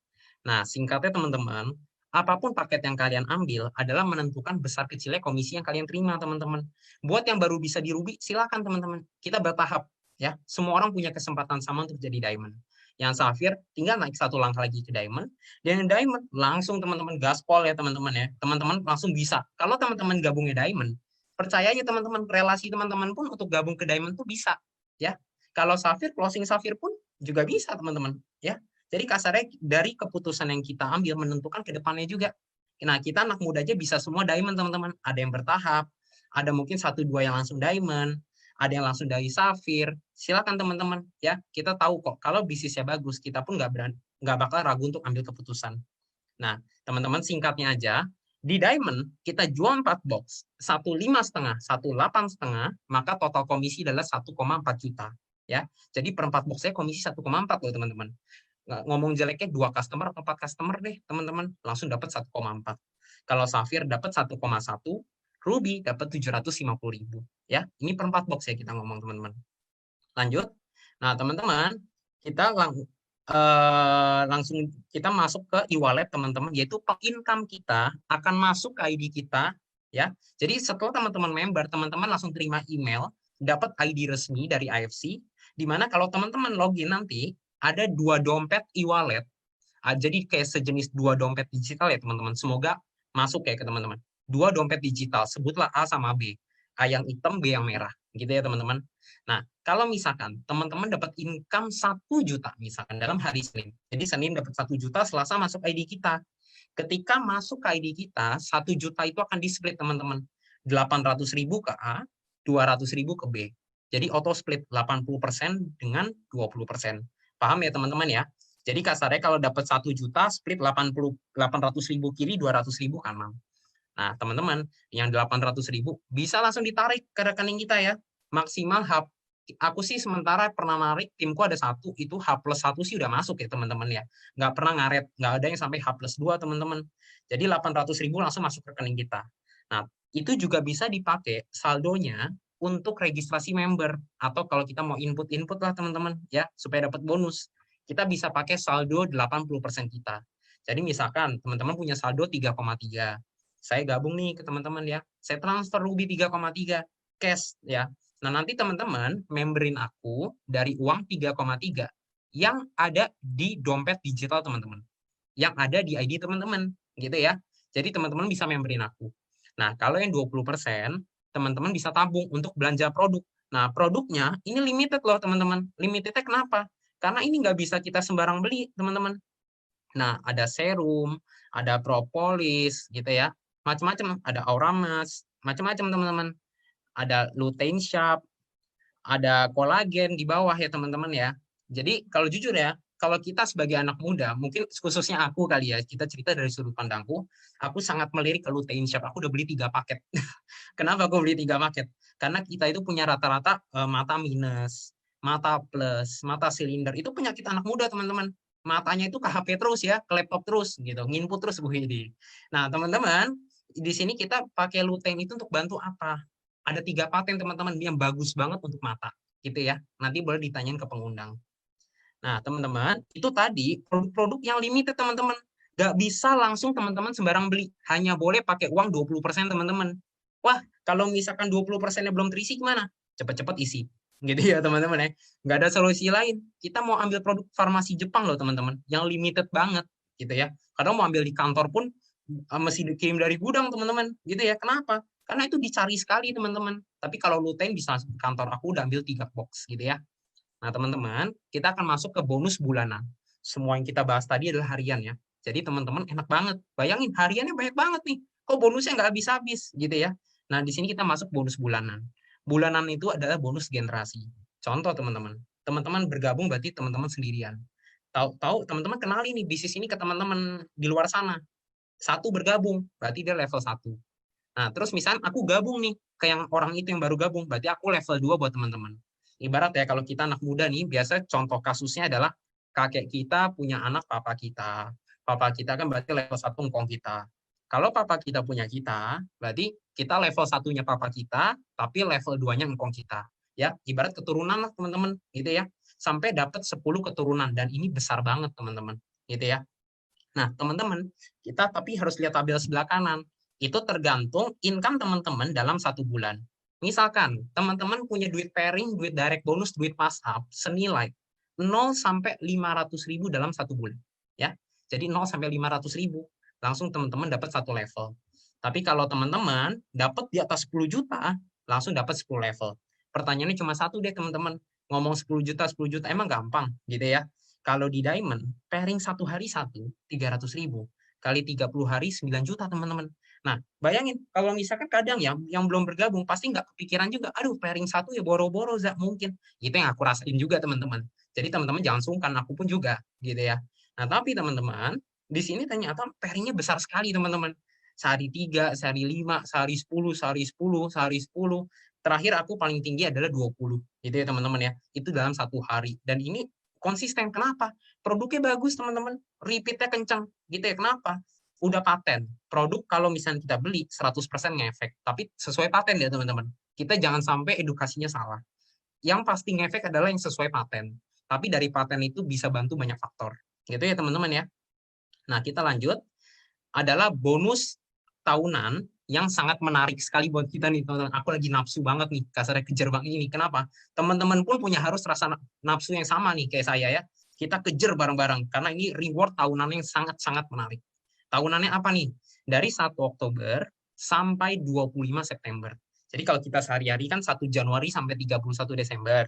Nah, singkatnya teman-teman, apapun paket yang kalian ambil adalah menentukan besar kecilnya komisi yang kalian terima, teman-teman. Buat yang baru bisa di Ruby, silakan teman-teman. Kita bertahap ya. Semua orang punya kesempatan sama untuk jadi Diamond. Yang Safir tinggal naik 1 langkah lagi ke Diamond. Dan yang Diamond langsung teman-teman gaspol ya teman-teman ya. Teman-teman langsung bisa. Kalau teman-teman gabungnya Diamond, percaya aja teman-teman, relasi teman-teman pun untuk gabung ke Diamond tuh bisa ya. Kalau Safir, closing Safir pun juga bisa teman-teman ya. Jadi kasarnya dari keputusan yang kita ambil menentukan ke depannya juga. Nah, kita anak muda aja bisa semua Diamond, teman-teman. Ada yang bertahap, ada mungkin 1-2 yang langsung Diamond, ada yang langsung dari Safir. Silakan teman-teman ya. Kita tahu kok kalau bisnisnya bagus, kita pun nggak bakal ragu untuk ambil keputusan. Nah, teman-teman singkatnya aja, di Diamond kita jual 4 box, 1 5,5, 1 8,5, maka total komisi adalah 1,4 juta ya. Jadi per 4 boxnya komisi 1,4 loh teman-teman. Ngomong jeleknya 2 customer atau 4 customer deh teman-teman, langsung dapat 1,4. Kalau Safir dapat 1,1, Ruby dapat 750.000 ya. Ini per 4 box ya kita ngomong teman-teman. Lanjut. Nah teman-teman, kita langsung kita masuk ke e-wallet teman-teman, yaitu income kita akan masuk ke ID kita ya. Jadi setelah teman-teman member, teman-teman langsung terima email, dapat ID resmi dari IFC, di mana kalau teman-teman login nanti ada 2 dompet e-wallet. Jadi kayak sejenis 2 dompet digital ya teman-teman. Semoga masuk ya ke teman-teman. 2 dompet digital, sebutlah A sama B. A yang hitam, B yang merah. Gitu ya teman-teman. Nah, kalau misalkan teman-teman dapat income 1 juta misalkan dalam hari Senin. Jadi Senin dapat 1 juta, Selasa masuk ID kita. Ketika masuk ke ID kita, 1 juta itu akan di-split teman-teman. 800.000 ke A, 200.000 ke B. Jadi auto split 80% dengan 20%. Paham ya teman-teman ya? Jadi kasarnya kalau dapat 1 juta, split 800.000 kiri, 200.000 kanan. Nah, teman-teman, yang 800.000 bisa langsung ditarik ke rekening kita ya. Maksimal aku sih sementara pernah narik, timku ada 1, itu H+1 sih udah masuk ya teman-teman ya. Nggak pernah ngaret, nggak ada yang sampai H+2 teman-teman. Jadi 800.000 langsung masuk ke rekening kita. Nah, itu juga bisa dipakai saldonya untuk registrasi member, atau kalau kita mau input lah teman-teman ya, supaya dapat bonus. Kita bisa pakai saldo 80% kita. Jadi misalkan teman-teman punya saldo 3,3. Saya gabung nih ke teman-teman ya. Saya transfer Ruby 3,3 cash ya. Nah, nanti teman-teman memberin aku dari uang 3,3 yang ada di dompet digital teman-teman. Yang ada di ID teman-teman gitu ya. Jadi teman-teman bisa memberin aku. Nah, kalau yang 20%, teman-teman bisa tabung untuk belanja produk. Nah, produknya ini limited loh teman-teman. Limitednya kenapa? Karena ini nggak bisa kita sembarang beli, teman-teman. Nah, ada serum, ada propolis, gitu ya. Macam-macam, ada Auramas, macam-macam teman-teman. Ada lutein sharp, ada kolagen di bawah ya teman-teman ya. Jadi kalau jujur ya, kalau kita sebagai anak muda, mungkin khususnya aku kali ya, kita cerita dari sudut pandangku, aku sangat melirik ke lutein sharp. Aku udah beli 3 paket. Kenapa aku beli 3 paket? Karena kita itu punya rata-rata mata minus, mata plus, mata silinder. Itu penyakit anak muda teman-teman. Matanya itu ke HP terus ya, ke laptop terus gitu, nginput terus Bu Hidi. Nah teman-teman, di sini kita pakai lutein itu untuk bantu apa? Ada 3 paten teman-teman yang bagus banget untuk mata, gitu ya. Nanti boleh ditanyain ke pengundang. Nah, teman-teman, itu tadi produk-produk yang limited, teman-teman. Nggak bisa langsung teman-teman sembarang beli. Hanya boleh pakai uang 20%, teman-teman. Wah, kalau misalkan 20%-nya belum terisi, gimana? Cepat-cepat isi. Gitu ya, teman-teman ya. Nggak ada solusi lain. Kita mau ambil produk farmasi Jepang loh, teman-teman. Yang limited banget, gitu ya. Kadang mau ambil di kantor pun, mesti dikirim dari gudang teman-teman, gitu ya. Kenapa? Karena itu dicari sekali teman-teman. Tapi kalau lutein bisa langsung ke kantor aku udah ambil 3 box gitu ya. Nah teman-teman, kita akan masuk ke bonus bulanan. Semua yang kita bahas tadi adalah harian ya. Jadi teman-teman enak banget. Bayangin hariannya banyak banget nih. Kok bonusnya nggak habis-habis gitu ya. Nah di sini kita masuk bonus bulanan. Bulanan itu adalah bonus generasi. Contoh teman-teman. Teman-teman bergabung berarti teman-teman sendirian. Tahu teman-teman kenali nih bisnis ini ke teman-teman di luar sana. Satu bergabung, berarti dia level 1. Nah, terus misalnya aku gabung nih ke yang orang itu yang baru gabung, berarti aku level 2 buat teman-teman. Ibarat ya kalau kita anak muda nih, biasa contoh kasusnya adalah kakek kita punya anak papa kita. Papa kita kan berarti level 1 engkong kita. Kalau papa kita punya kita, berarti kita level 1-nya papa kita, tapi level 2-nya engkong kita. Ya, ibarat keturunan lah teman-teman, gitu ya. Sampai dapat 10 keturunan dan ini besar banget teman-teman, gitu ya. Nah, teman-teman, kita tapi harus lihat tabel sebelah kanan. Itu tergantung income teman-teman dalam 1 bulan. Misalkan, teman-teman punya duit pairing, duit direct bonus, duit pass up, senilai 0 sampai 500.000 dalam 1 bulan. Ya, jadi 0 sampai 500.000, langsung teman-teman dapat 1 level. Tapi kalau teman-teman dapat di atas 10 juta, langsung dapat 10 level. Pertanyaannya cuma satu deh teman-teman. Ngomong 10 juta, emang gampang gitu ya. Kalau di Diamond, pairing 1 hari 300.000. Kali 30 hari 9 juta teman-teman. Nah, bayangin kalau misalkan kadang ya yang belum bergabung pasti nggak kepikiran juga, aduh pairing 1 ya boro-boro mungkin. Itu yang aku rasain juga teman-teman. Jadi teman-teman jangan sungkan, aku pun juga gitu ya. Nah, tapi teman-teman, di sini ternyata pairingnya besar sekali teman-teman. Sehari 3, sehari 5, sehari 10, sehari 10, sehari 10. Terakhir aku paling tinggi adalah 20. Gitu ya teman-teman ya. Itu dalam 1 hari. Dan ini konsisten. Kenapa? Produknya bagus teman-teman, repeatnya kencang gitu ya. Kenapa? Udah paten. Produk kalau misalnya kita beli 100% ngefek, tapi sesuai paten ya teman-teman. Kita jangan sampai edukasinya salah. Yang pasti ngefek adalah yang sesuai paten. Tapi dari paten itu bisa bantu banyak faktor. Gitu ya teman-teman ya. Nah, kita lanjut. Adalah bonus tahunan yang sangat menarik sekali buat kita nih teman-teman. Aku lagi nafsu banget nih, kasarnya kejar banget ini. Kenapa? Teman-teman pun punya harus rasa nafsu yang sama nih kayak saya ya. Kita kejar bareng-bareng karena ini reward tahunan yang sangat-sangat menarik. Tahunannya apa nih? Dari 1 Oktober sampai 25 September. Jadi kalau kita sehari-hari kan 1 Januari sampai 31 Desember.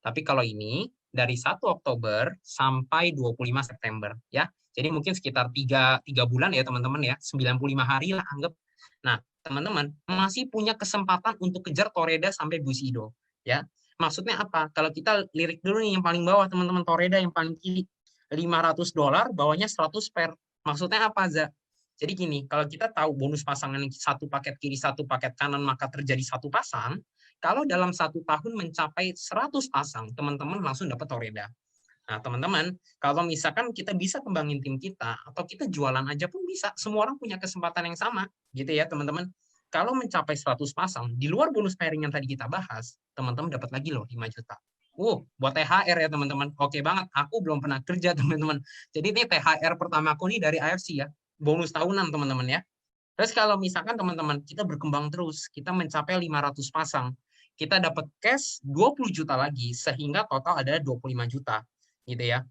Tapi kalau ini dari 1 Oktober sampai 25 September ya. Jadi mungkin sekitar 3 bulan ya teman-teman ya, 95 hari lah anggap. Nah, teman-teman masih punya kesempatan untuk kejar Toreda sampai Bushido ya. Maksudnya apa? Kalau kita lirik dulu nih yang paling bawah teman-teman, Toreda yang paling kiri $500, bawahnya 100 per. Maksudnya apa, Za? Jadi gini, kalau kita tahu bonus pasangan yang 1 paket kiri, 1 paket kanan, maka terjadi 1 pasang. Kalau dalam 1 tahun mencapai 100 pasang, teman-teman langsung dapat Toreda. Nah, teman-teman, kalau misalkan kita bisa kembangin tim kita, atau kita jualan aja pun bisa, semua orang punya kesempatan yang sama, gitu ya, teman-teman. Kalau mencapai 100 pasang, di luar bonus pairing yang tadi kita bahas, teman-teman dapat lagi loh 5 juta. Buat THR ya, teman-teman. Oke banget, aku belum pernah kerja, teman-teman. Jadi ini THR pertama aku nih dari AFC ya, bonus tahunan, teman-teman ya. Terus kalau misalkan teman-teman, kita berkembang terus, kita mencapai 500 pasang, kita dapat cash 20 juta lagi, sehingga total ada 25 juta. Gitu ya.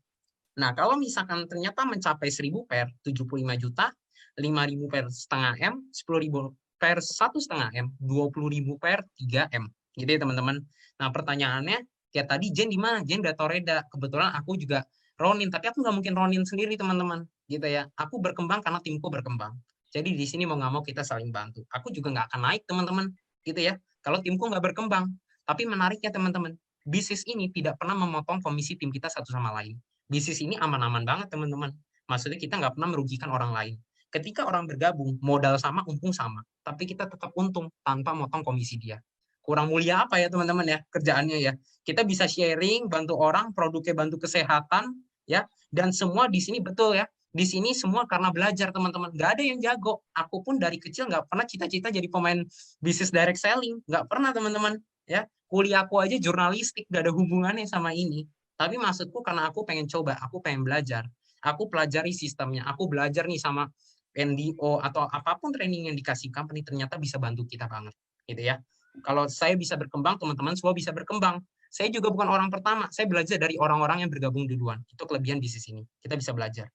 Nah, kalau misalkan ternyata mencapai 1000 per 75 juta, 5.000 per setengah M, 10.000 per 1,5 M, 20.000 per 3 M. Gitu ya, teman-teman. Nah, pertanyaannya, kayak tadi Jen di mana? Jen udah Toreda. Kebetulan aku juga Ronin, tapi aku nggak mungkin Ronin sendiri, teman-teman. Gitu ya. Aku berkembang karena timku berkembang. Jadi di sini mau nggak mau kita saling bantu. Aku juga nggak akan naik, teman-teman. Gitu ya. Kalau timku nggak berkembang. Tapi menariknya, teman-teman, bisnis ini tidak pernah memotong komisi tim kita satu sama lain. Bisnis ini aman-aman banget, teman-teman. Maksudnya kita nggak pernah merugikan orang lain. Ketika orang bergabung, modal sama, untung sama. Tapi kita tetap untung tanpa motong komisi dia. Kurang mulia apa ya, teman-teman ya, kerjaannya ya. Kita bisa sharing, bantu orang, produknya bantu kesehatan, ya. Dan semua di sini betul ya. Di sini semua karena belajar, teman-teman. Nggak ada yang jago. Aku pun dari kecil nggak pernah cita-cita jadi pemain bisnis direct selling. Nggak pernah, teman-teman. Ya, kuliahku aja jurnalistik, gak ada hubungannya sama ini. Tapi maksudku karena aku pengen coba, aku pengen belajar. Aku pelajari sistemnya, aku belajar nih sama NDO atau apapun training yang dikasih company ternyata bisa bantu kita banget. Gitu ya. Kalau saya bisa berkembang, teman-teman semua bisa berkembang. Saya juga bukan orang pertama, saya belajar dari orang-orang yang bergabung duluan. Itu kelebihan bisnis ini, kita bisa belajar.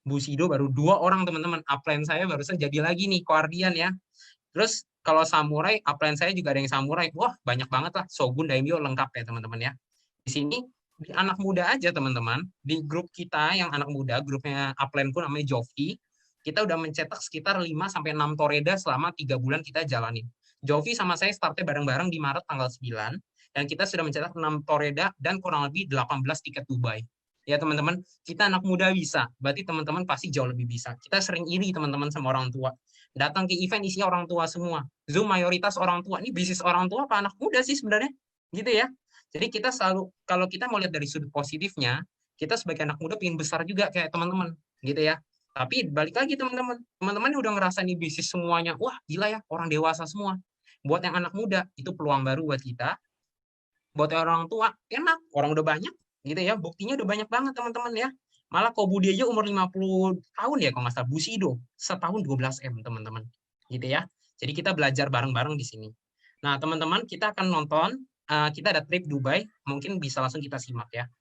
Bushido baru 2 orang teman-teman. Upline saya barusan jadi lagi nih Guardian ya. Terus kalau samurai, upline saya juga ada yang samurai. Wah, banyak banget lah. Shogun, Daimyo lengkap ya teman-teman ya. Di sini di anak muda aja teman-teman. Di grup kita yang anak muda, grupnya upline pun namanya Jovi. Kita udah mencetak sekitar 5-6 toreda selama 3 bulan kita jalanin. Jovi sama saya startnya bareng-bareng di Maret tanggal 9. Dan kita sudah mencetak 6 toreda dan kurang lebih 18 tiket Dubai. Ya teman-teman, kita anak muda bisa, berarti teman-teman pasti jauh lebih bisa. Kita sering iri teman-teman sama orang tua. Datang ke event isinya orang tua semua. Zoom mayoritas orang tua. Ini bisnis orang tua apa anak muda sih sebenarnya? Gitu ya. Jadi kita selalu, kalau kita mau lihat dari sudut positifnya, kita sebagai anak muda pengen besar juga kayak teman-teman. Gitu ya. Tapi balik lagi teman-teman. Teman-teman udah ngerasain di bisnis semuanya. Wah gila ya, orang dewasa semua. Buat yang anak muda, itu peluang baru buat kita. Buat yang orang tua, enak. Orang udah banyak. Gitu ya, buktinya udah banyak banget teman-teman ya. Malah Kobudi aja umur 50 tahun ya kalau nggak salah. Bushido setahun 12 M teman-teman. Gitu ya. Jadi kita belajar bareng-bareng di sini. Nah, teman-teman, kita akan nonton kita ada trip Dubai, mungkin bisa langsung kita simak ya.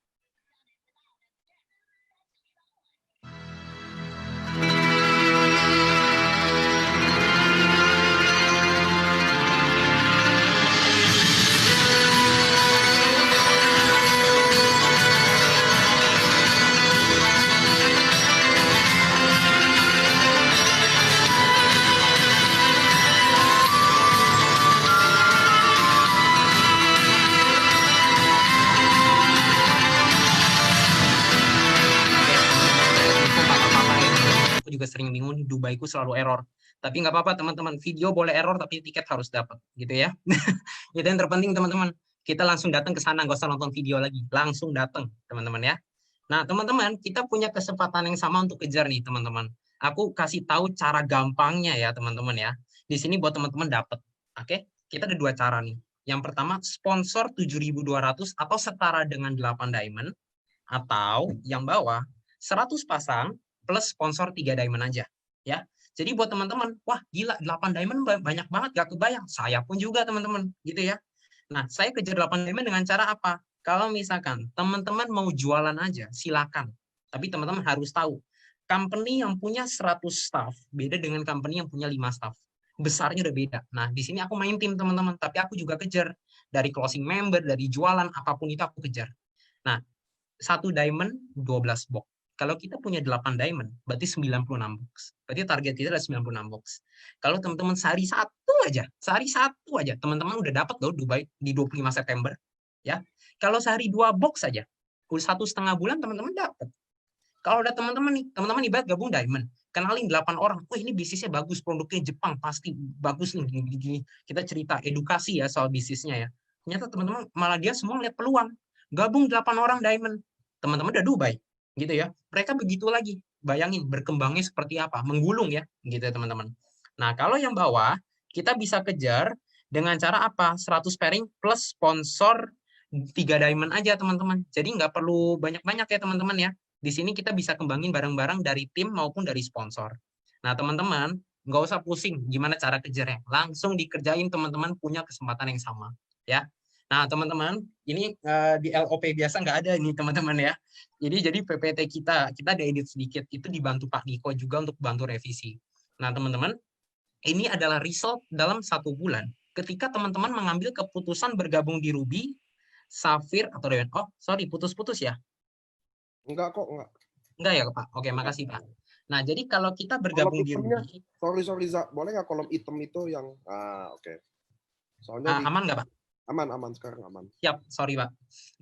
Juga sering bingung di Dubai ku selalu error. Tapi nggak apa-apa teman-teman, video boleh error tapi tiket harus dapat gitu ya. Itu yang terpenting teman-teman. Kita langsung datang ke sana, nggak usah nonton video lagi, langsung datang teman-teman ya. Nah teman-teman, kita punya kesempatan yang sama untuk kejar nih teman-teman. Aku kasih tahu cara gampangnya ya teman-teman ya. Di sini buat teman-teman dapat. Oke, kita ada 2 cara nih. Yang pertama sponsor 7.200 atau setara dengan 8 diamond, atau yang bawah 100 pasang plus sponsor 3 diamond aja ya. Jadi buat teman-teman, wah gila 8 diamond banyak banget, gak kebayang. Saya pun juga teman-teman gitu ya. Nah, saya kejar 8 diamond dengan cara apa? Kalau misalkan teman-teman mau jualan aja, silakan. Tapi teman-teman harus tahu, company yang punya 100 staff beda dengan company yang punya 5 staff. Besarnya udah beda. Nah, di sini aku main tim teman-teman, tapi aku juga kejar dari closing member, dari jualan apapun itu aku kejar. Nah, 1 diamond 12 box. Kalau kita punya 8 diamond, berarti 96 box. Berarti target kita adalah 96 box. Kalau teman-teman sehari satu aja, teman-teman udah dapat loh Dubai di 25 September. Ya, kalau sehari 2 box saja, 1,5 bulan teman-teman dapat. Kalau ada teman-teman nih, teman-teman ibarat gabung diamond, kenalin 8 orang, wah ini bisnisnya bagus, produknya Jepang, pasti bagus nih, gini. Kita cerita edukasi ya soal bisnisnya ya. Ternyata teman-teman malah dia semua lihat peluang. Gabung 8 orang diamond, teman-teman udah Dubai. Gitu ya, mereka begitu lagi, bayangin berkembangnya seperti apa, menggulung ya, gitu ya teman-teman. Nah kalau yang bawah kita bisa kejar dengan cara apa? 100 pairing plus sponsor 3 diamond aja teman-teman. Jadi nggak perlu banyak-banyak ya teman-teman ya. Di sini kita bisa kembangin bareng-bareng dari tim maupun dari sponsor. Nah teman-teman nggak usah pusing gimana cara kejarnya, langsung dikerjain teman-teman punya kesempatan yang sama ya. Nah, teman-teman, ini di LOP biasa nggak ada nih, teman-teman ya. Jadi PPT kita ada edit sedikit, itu dibantu Pak Niko juga untuk bantu revisi. Nah, teman-teman, ini adalah result dalam 1 bulan. Ketika teman-teman mengambil keputusan bergabung di Ruby, Sapphire, atau Diamond. Oh, sorry, putus-putus ya? Enggak kok, enggak. Enggak ya, Pak? Oke, makasih, Pak. Nah, jadi kalau kita bergabung di Ruby... Sorry, Za. Boleh nggak kolom hitam itu yang... oke. Soalnya aman nggak, Pak? Aman, sekarang aman. Siap, sorry Pak.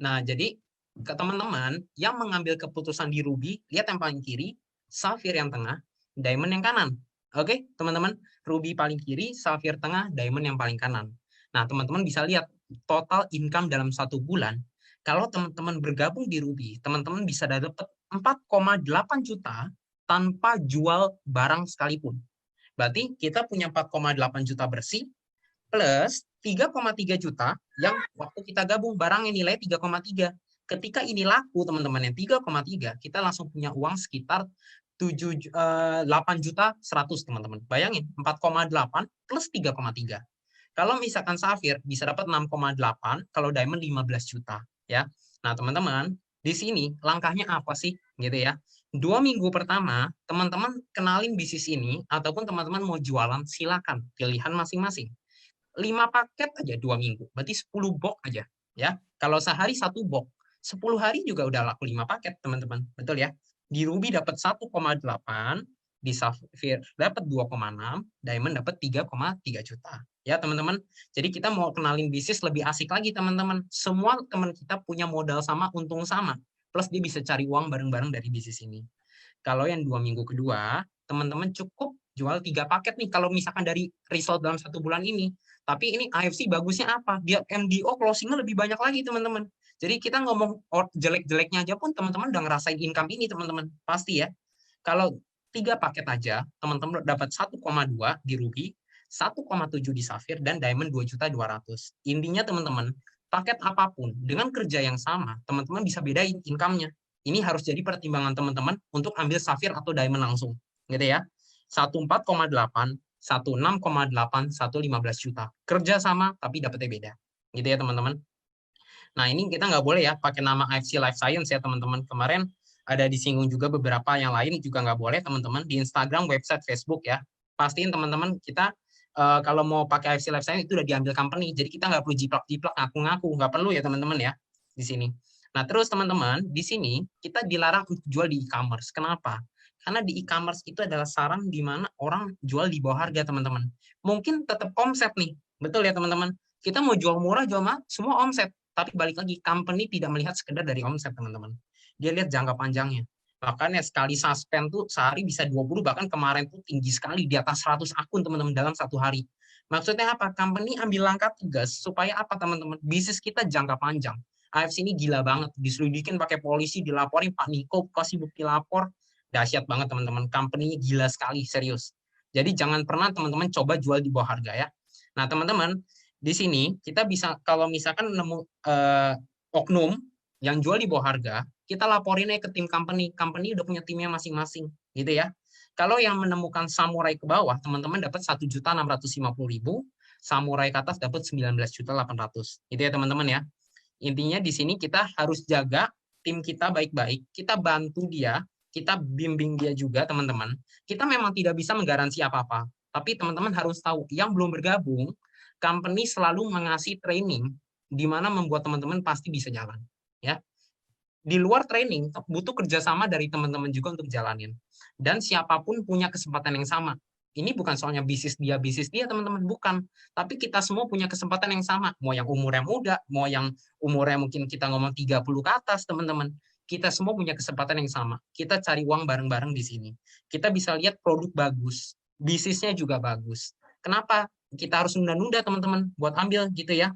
Nah, jadi ke teman-teman yang mengambil keputusan di Ruby, lihat yang paling kiri, Sapphire yang tengah, Diamond yang kanan. Oke, teman-teman, Ruby paling kiri, Sapphire tengah, Diamond yang paling kanan. Nah, teman-teman bisa lihat total income dalam 1 bulan. Kalau teman-teman bergabung di Ruby, teman-teman bisa dapat 4,8 juta tanpa jual barang sekalipun. Berarti kita punya 4,8 juta bersih, plus 3,3 juta yang waktu kita gabung barangnya nilai 3,3. Ketika ini laku teman-teman yang 3,3, kita langsung punya uang sekitar 8 juta 100 teman-teman. Bayangin 4,8 plus 3,3. Kalau misalkan Sapphire bisa dapat 6,8, kalau Diamond 15 juta ya. Nah, teman-teman, di sini langkahnya apa sih gitu ya? 2 minggu pertama, teman-teman kenalin bisnis ini, ataupun teman-teman mau jualan, silakan. Pilihan masing-masing. 5 paket aja 2 minggu, berarti 10 box aja. Ya, kalau sehari 1 box, 10 hari juga udah laku 5 paket, teman-teman. Betul ya? Di Ruby dapat 1,8, di Sapphire dapat 2,6, Diamond dapat 3,3 juta. Ya, teman-teman. Jadi kita mau kenalin bisnis lebih asik lagi, teman-teman. Semua teman kita punya modal sama, untung sama. Plus dia bisa cari uang bareng-bareng dari bisnis ini. Kalau yang 2 minggu kedua, teman-teman cukup jual 3 paket nih kalau misalkan dari result dalam 1 bulan ini. Tapi ini AFC bagusnya apa? Dia MDO closing-nya lebih banyak lagi, teman-teman. Jadi kita ngomong jelek-jeleknya aja pun teman-teman udah ngerasain income ini, teman-teman. Pasti ya. Kalau 3 paket aja, teman-teman dapat 1,2 di Ruby, 1,7 di Sapphire, dan Diamond 2.200.000. Intinya teman-teman, paket apapun dengan kerja yang sama, teman-teman bisa bedain income-nya. Ini harus jadi pertimbangan teman-teman untuk ambil Sapphire atau Diamond langsung. Gitu ya. 14,8, 16,8, 115 juta. Kerja sama tapi dapetnya beda. Gitu ya teman-teman. Nah ini kita nggak boleh ya pakai nama AFC Life Science ya teman-teman. Kemarin ada disinggung juga beberapa yang lain juga nggak boleh teman-teman. Di Instagram, website, Facebook ya. Pastiin teman-teman kita kalau mau pakai AFC Life Science itu udah diambil company. Jadi kita nggak perlu jiplak-jiplak ngaku-ngaku. Nggak perlu ya teman-teman ya di sini. Nah terus teman-teman di sini kita dilarang untuk jual di e-commerce. Kenapa? Karena di e-commerce itu adalah sarang di mana orang jual di bawah harga teman-teman. Mungkin tetap omset nih. Betul ya teman-teman. Kita mau jual murah, jual mahal, semua omset. Tapi balik lagi, company tidak melihat sekedar dari omset, teman-teman. Dia lihat jangka panjangnya. Makanya sekali suspend tuh sehari bisa 20, bahkan kemarin tuh tinggi sekali, di atas 100 akun, teman-teman, dalam 1 hari. Maksudnya apa? Company ambil langkah tegas, supaya apa, teman-teman? Bisnis kita jangka panjang. AFC ini gila banget, diselidikin pakai polisi, dilaporin, Pak Niko kasih bukti lapor, dahsyat banget, teman-teman. Company-nya gila sekali, serius. Jadi jangan pernah, teman-teman, coba jual di bawah harga ya. Nah, teman-teman, di sini kita bisa kalau misalkan nemu oknum yang jual di bawah harga, kita laporinnya ke tim company. Company udah punya timnya masing-masing, gitu ya. Kalau yang menemukan samurai ke bawah, teman-teman dapat 1.650.000, samurai ke atas dapat 19.800.000. Gitu ya, teman-teman ya. Intinya di sini kita harus jaga tim kita baik-baik, kita bantu dia, kita bimbing dia juga, teman-teman. Kita memang tidak bisa menggaransi apa-apa, tapi teman-teman harus tahu, yang belum bergabung, company selalu mengasih training di mana membuat teman-teman pasti bisa jalan. Ya, di luar training butuh kerjasama dari teman-teman juga untuk jalanin. Dan siapapun punya kesempatan yang sama. Ini bukan soalnya bisnis dia, teman-teman. Bukan. Tapi kita semua punya kesempatan yang sama. Mau yang umurnya muda, mau yang umurnya mungkin kita ngomong 30 ke atas, teman-teman. Kita semua punya kesempatan yang sama. Kita cari uang bareng-bareng di sini. Kita bisa lihat produk bagus. Bisnisnya juga bagus. Kenapa? Kita harus nunda-nunda, teman-teman, buat ambil gitu ya.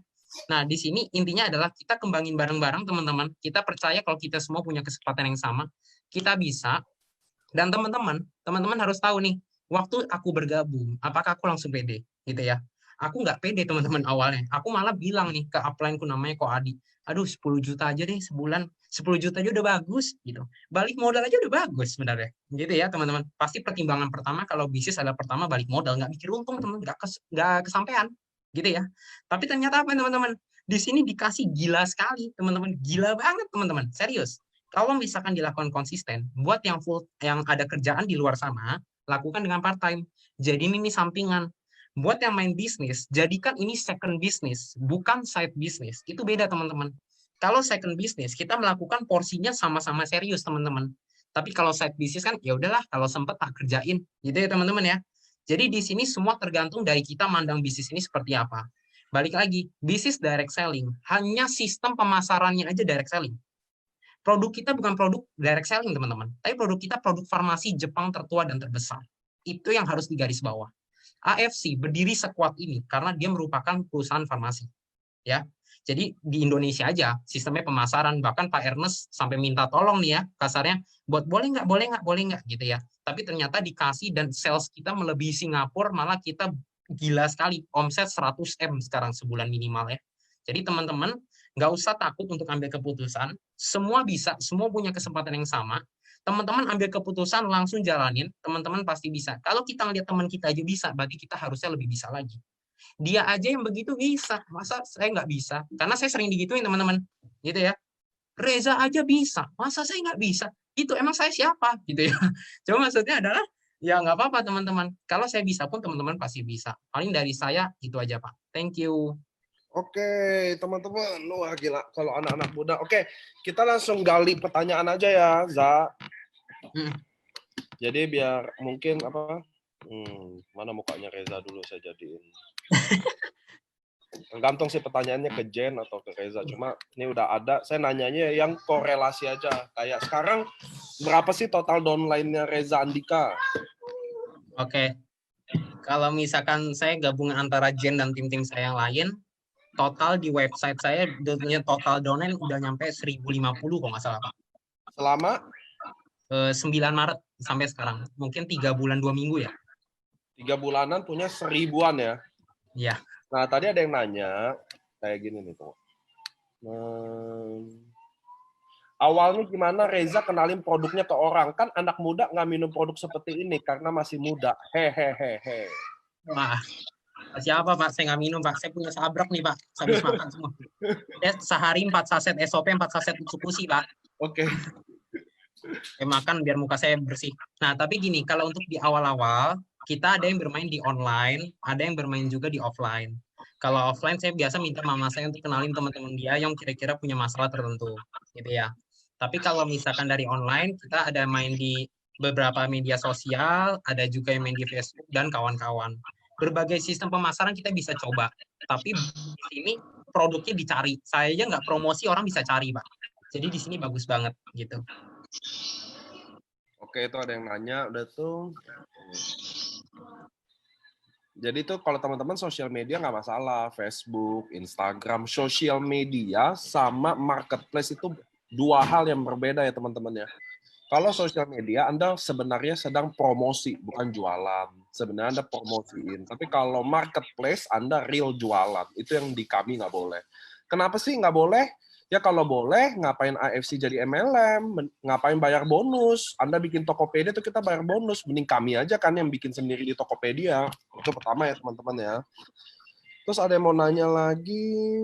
Nah, di sini intinya adalah kita kembangin bareng-bareng, teman-teman. Kita percaya kalau kita semua punya kesempatan yang sama, kita bisa. Dan teman-teman harus tahu nih, waktu aku bergabung, apakah aku langsung pede, gitu ya? Aku nggak pede, teman-teman, awalnya. Aku malah bilang nih ke upline-ku namanya Ko Adi, aduh 10 juta aja deh sebulan, 10 juta aja udah bagus, gitu. Balik modal aja udah bagus sebenarnya, gitu ya, teman-teman. Pasti pertimbangan pertama kalau bisnis adalah pertama balik modal, nggak mikir untung, teman, nggak kesampean, gitu ya. Tapi ternyata apa, teman-teman? Di sini dikasih gila sekali, teman-teman. Gila banget, teman-teman. Serius. Kalau misalkan dilakukan konsisten, buat yang full, yang ada kerjaan di luar sana, lakukan dengan part time. Jadi ini sampingan. Buat yang main bisnis, jadikan ini second business, bukan side business. Itu beda, teman-teman. Kalau second business, kita melakukan porsinya sama-sama serius, teman-teman. Tapi kalau side business kan, ya udahlah, kalau sempat tak kerjain. Gitu ya, teman-teman ya. Jadi di sini semua tergantung dari kita mandang bisnis ini seperti apa. Balik lagi, bisnis direct selling, hanya sistem pemasarannya aja direct selling. Produk kita bukan produk direct selling, teman-teman. Tapi produk kita produk farmasi Jepang tertua dan terbesar. Itu yang harus digaris bawah. AFC berdiri sekuat ini karena dia merupakan perusahaan farmasi. Ya. Jadi di Indonesia aja sistemnya pemasaran, bahkan Pak Ernest sampai minta tolong nih ya, kasarnya buat boleh nggak gitu ya. Tapi ternyata dikasih dan sales kita melebihi Singapura, malah kita gila sekali, omset 100 M sekarang sebulan minimal ya. Jadi teman-teman nggak usah takut untuk ambil keputusan, semua bisa, semua punya kesempatan yang sama. Teman-teman ambil keputusan langsung jalanin, teman-teman pasti bisa. Kalau kita ngelihat teman kita aja bisa, berarti kita harusnya lebih bisa lagi. Dia aja yang begitu bisa, masa saya nggak bisa? Karena saya sering digituin, teman-teman, gitu ya. Reza aja bisa, masa saya nggak bisa? itu emang saya siapa gitu ya. Cuma maksudnya adalah ya nggak apa-apa teman-teman. Kalau saya bisa pun teman-teman pasti bisa. Paling dari saya itu aja Pak. Thank you. Oke, teman-teman. Wah, gila. Kalau anak-anak muda. Oke, kita langsung gali pertanyaan aja ya, Za. Hmm. Jadi biar mungkin apa? Mana mukanya Reza dulu saya jadiin. Tergantung sih pertanyaannya ke Jen atau ke Reza. Cuma ini udah ada. Saya nanyanya yang korelasi aja. Kayak sekarang berapa sih total downline-nya Reza Andika? Oke. Kalau misalkan saya gabungan antara Jen dan tim-tim saya yang lain, total di website saya total downline udah nyampe 1050 kalau nggak salah Pak. Selama 9 Maret sampai sekarang. Mungkin 3 bulan 2 minggu ya. 3 bulanan punya 1000-an ya? Iya. Nah, tadi ada yang nanya, kayak gini nih, tuh. Awalnya gimana Reza kenalin produknya ke orang? Kan anak muda nggak minum produk seperti ini karena masih muda. Hehehehe. Wah, siapa Pak? Saya nggak minum Pak. Saya punya sabrak nih Pak. Habis makan semua. Saya sehari 4 saset SOP, 4 saset Utsukushi Pak. Oke. Saya makan biar muka saya bersih. Nah, tapi gini, kalau untuk di awal-awal, kita ada yang bermain di online, ada yang bermain juga di offline. Kalau offline, saya biasa minta mama saya untuk kenalin teman-teman dia yang kira-kira punya masalah tertentu, gitu ya. Tapi kalau misalkan dari online, kita ada main di beberapa media sosial, ada juga yang main di Facebook dan kawan-kawan. Berbagai sistem pemasaran kita bisa coba, tapi di sini produknya dicari. Saya aja nggak promosi, orang bisa cari, Pak. Jadi di sini bagus banget, gitu. Oke, itu ada yang nanya, udah tuh. Jadi tuh kalau teman-teman sosial media nggak masalah, Facebook, Instagram, sosial media sama marketplace itu dua hal yang berbeda ya teman-teman ya. Kalau sosial media Anda sebenarnya sedang promosi, bukan jualan. Sebenarnya Anda promosiin. Tapi kalau marketplace Anda real jualan. Itu yang di kami nggak boleh. Kenapa sih nggak boleh? Ya kalau boleh, ngapain AFC jadi MLM? Ngapain bayar bonus? Anda bikin Tokopedia itu kita bayar bonus. Mending kami aja kan yang bikin sendiri di Tokopedia. Itu pertama ya teman-teman ya. Terus ada yang mau nanya lagi.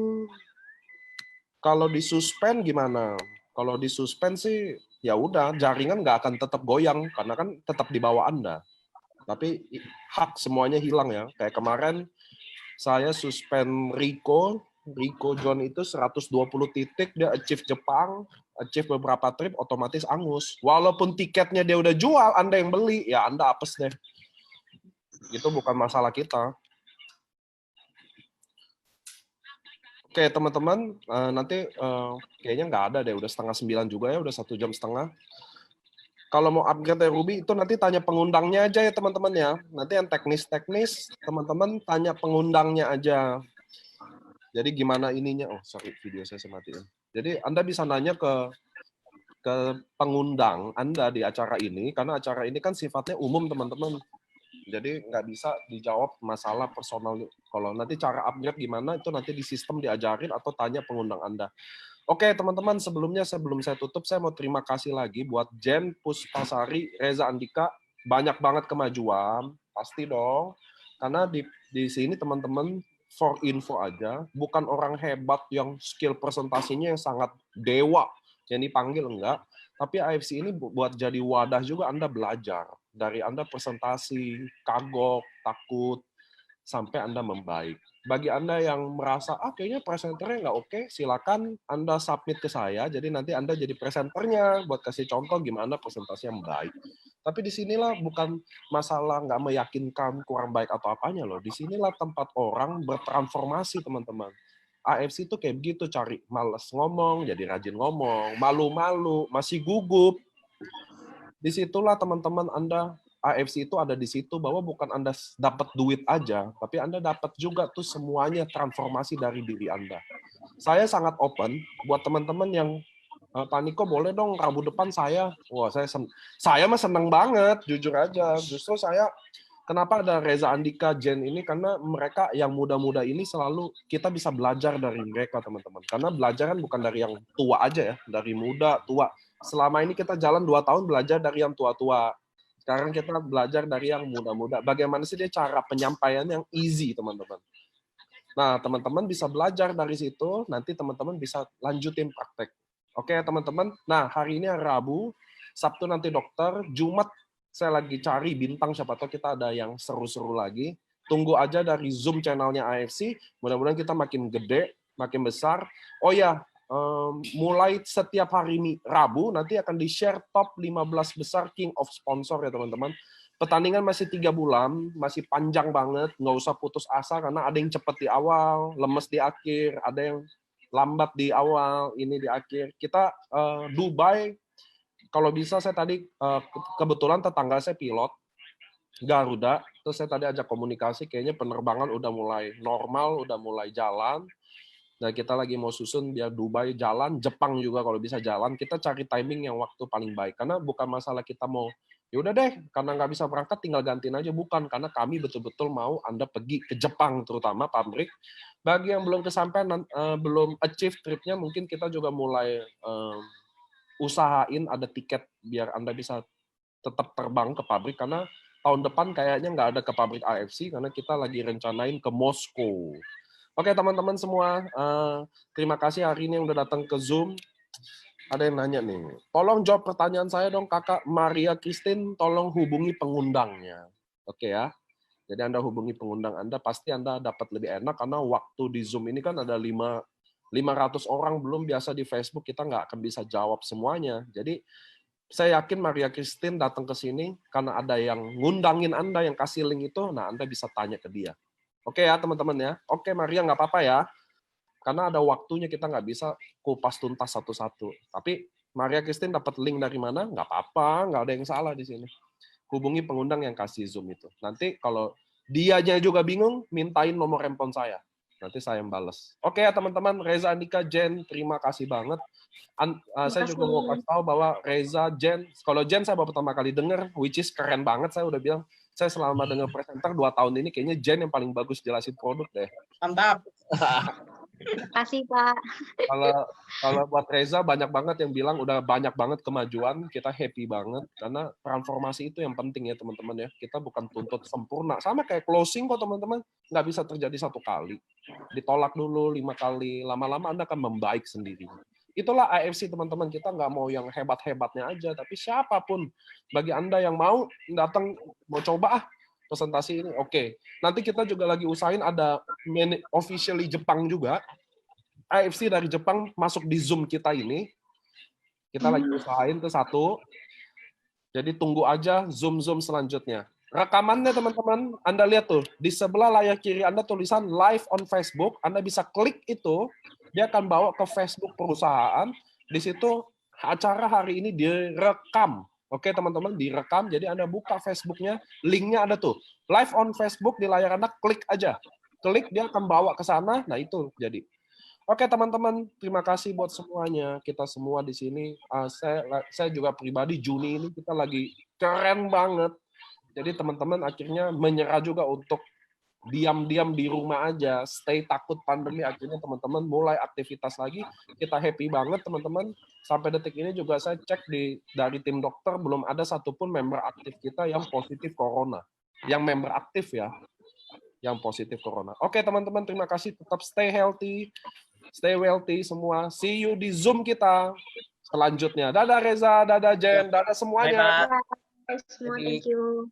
Kalau disuspend gimana? Kalau disuspend sih ya udah jaringan nggak akan tetap goyang karena kan tetap di bawah Anda. Tapi hak semuanya hilang ya. Kayak kemarin saya suspend Rico John itu 120 titik, dia achieve Jepang, achieve beberapa trip, otomatis angus. Walaupun tiketnya dia udah jual, Anda yang beli, ya Anda apes deh. Itu bukan masalah kita. Oke teman-teman, nanti kayaknya nggak ada deh, udah 8:30 juga ya, udah 1,5 jam. Kalau mau upgrade dari Ruby, itu nanti tanya pengundangnya aja ya teman-teman ya. Nanti yang teknis-teknis, teman-teman tanya pengundangnya aja. Jadi gimana ininya? Oh, sorry, video saya matiin. Jadi Anda bisa nanya ke pengundang Anda di acara ini, karena acara ini kan sifatnya umum, teman-teman. Jadi nggak bisa dijawab masalah personal. Kalau nanti cara upgrade gimana, itu nanti di sistem diajarin atau tanya pengundang Anda. Oke, teman-teman, sebelum saya tutup, saya mau terima kasih lagi buat Jen Puspasari, Reza Andika. Banyak banget kemajuan, pasti dong. Karena di sini teman-teman, for info aja, bukan orang hebat yang skill presentasinya yang sangat dewa yang dipanggil, enggak. Tapi AFC ini buat jadi wadah juga Anda belajar. Dari Anda presentasi, kagok, takut, sampai Anda membaik. Bagi Anda yang merasa, kayaknya presenternya nggak oke, silakan Anda submit ke saya, jadi nanti Anda jadi presenternya, buat kasih contoh gimana presentasi yang baik. Tapi disinilah bukan masalah nggak meyakinkan, kurang baik atau apanya loh. Disinilah tempat orang bertransformasi, teman-teman. AFC itu kayak begitu, cari males ngomong, jadi rajin ngomong, malu-malu, masih gugup. Disitulah teman-teman Anda, AFC itu ada di situ bahwa bukan Anda dapat duit aja, tapi Anda dapat juga tuh semuanya transformasi dari diri Anda. Saya sangat open buat teman-teman yang Pak Niko boleh dong Rabu depan saya. Wah, saya mah seneng banget, jujur aja. Justru saya kenapa ada Reza Andika, Jen ini, karena mereka yang muda-muda ini selalu kita bisa belajar dari mereka, teman-teman. Karena belajar kan bukan dari yang tua aja ya, dari muda, tua. Selama ini kita jalan 2 tahun belajar dari yang tua-tua. Sekarang kita belajar dari yang muda-muda. Bagaimana sih dia cara penyampaian yang easy, teman-teman. Nah, teman-teman bisa belajar dari situ, nanti teman-teman bisa lanjutin praktek. Oke, teman-teman. Nah, hari ini Rabu, Sabtu nanti dokter, Jumat saya lagi cari bintang, siapa tahu kita ada yang seru-seru lagi. Tunggu aja dari Zoom channelnya AFC, mudah-mudahan kita makin gede, makin besar. Oh ya, mulai setiap hari Rabu nanti akan di-share top 15 besar King of Sponsor ya teman-teman. Pertandingan masih 3 bulan, masih panjang banget, nggak usah putus asa karena ada yang cepat di awal, lemes di akhir, ada yang lambat di awal, ini di akhir. Kita Dubai, kalau bisa saya tadi kebetulan tetangga saya pilot Garuda, terus saya tadi ajak komunikasi, kayaknya penerbangan udah mulai normal, udah mulai jalan. Nah, kita lagi mau susun biar Dubai jalan, Jepang juga kalau bisa jalan. Kita cari timing yang waktu paling baik. Karena bukan masalah kita mau, ya udah deh, karena nggak bisa berangkat tinggal gantiin aja. Bukan, karena kami betul-betul mau Anda pergi ke Jepang, terutama pabrik. Bagi yang belum kesampaian, belum achieve tripnya, mungkin kita juga mulai usahain ada tiket biar Anda bisa tetap terbang ke pabrik. Karena tahun depan kayaknya nggak ada ke pabrik AFC, karena kita lagi rencanain ke Moskow. Oke teman-teman semua, terima kasih hari ini yang udah datang ke Zoom. Ada yang nanya nih, tolong jawab pertanyaan saya dong Kakak Maria Christine, tolong hubungi pengundangnya. Oke ya, jadi Anda hubungi pengundang Anda, pasti Anda dapat lebih enak, karena waktu di Zoom ini kan ada 500 orang, belum biasa di Facebook, kita nggak akan bisa jawab semuanya. Jadi saya yakin Maria Christine datang ke sini, karena ada yang ngundangin Anda, yang kasih link itu, nah Anda bisa tanya ke dia. Oke ya teman-teman ya. Oke Maria, nggak apa-apa ya. Karena ada waktunya kita nggak bisa kupas tuntas satu-satu. Tapi Maria Christine dapat link dari mana? Nggak apa-apa, nggak ada yang salah di sini. Hubungi pengundang yang kasih Zoom itu. Nanti kalau dianya juga bingung, mintain nomor handphone saya. Nanti saya yang bales. Oke ya teman-teman, Reza Andika, Jen, terima kasih banget. Saya juga mau kasih tahu bahwa Reza, Jen, kalau Jen saya baru pertama kali dengar, which is keren banget, saya udah bilang, saya selama dengar presenter 2 tahun ini, kayaknya Jen yang paling bagus jelasin produk deh. Mantap. Terima kasih, Pak. Kalau buat Reza, banyak banget yang bilang udah banyak banget kemajuan, kita happy banget, karena transformasi itu yang penting ya teman-teman ya. Kita bukan tuntut sempurna, sama kayak closing kok teman-teman, nggak bisa terjadi 1 kali. Ditolak dulu 5 kali, lama-lama Anda akan membaik sendiri. Itulah AFC teman-teman, kita nggak mau yang hebat-hebatnya aja, tapi siapapun bagi Anda yang mau datang, mau coba presentasi ini, oke. Nanti kita juga lagi usahain ada officially Jepang juga, AFC dari Jepang masuk di Zoom kita ini, kita lagi usahain itu 1, jadi tunggu aja Zoom selanjutnya. Rekamannya teman-teman, Anda lihat tuh, di sebelah layar kiri Anda tulisan live on Facebook, Anda bisa klik itu, dia akan bawa ke Facebook perusahaan, di situ acara hari ini direkam. Oke teman-teman, direkam, jadi Anda buka Facebooknya, linknya ada tuh. Live on Facebook di layar Anda, klik aja. Klik, dia akan bawa ke sana, nah itu jadi. Oke teman-teman, terima kasih buat semuanya. Kita semua di sini, saya juga pribadi, Juni ini kita lagi keren banget. Jadi teman-teman akhirnya menyerah juga untuk diam-diam di rumah aja, stay takut pandemi, akhirnya teman-teman mulai aktivitas lagi, kita happy banget teman-teman. Sampai detik ini juga saya cek dari tim dokter, belum ada satupun member aktif kita yang positif corona. Yang member aktif ya, yang positif corona. Oke teman-teman, terima kasih, tetap stay healthy, stay wealthy semua. See you di Zoom kita selanjutnya. Dadah Reza, dadah Jen, dadah semuanya. Semua, thank you.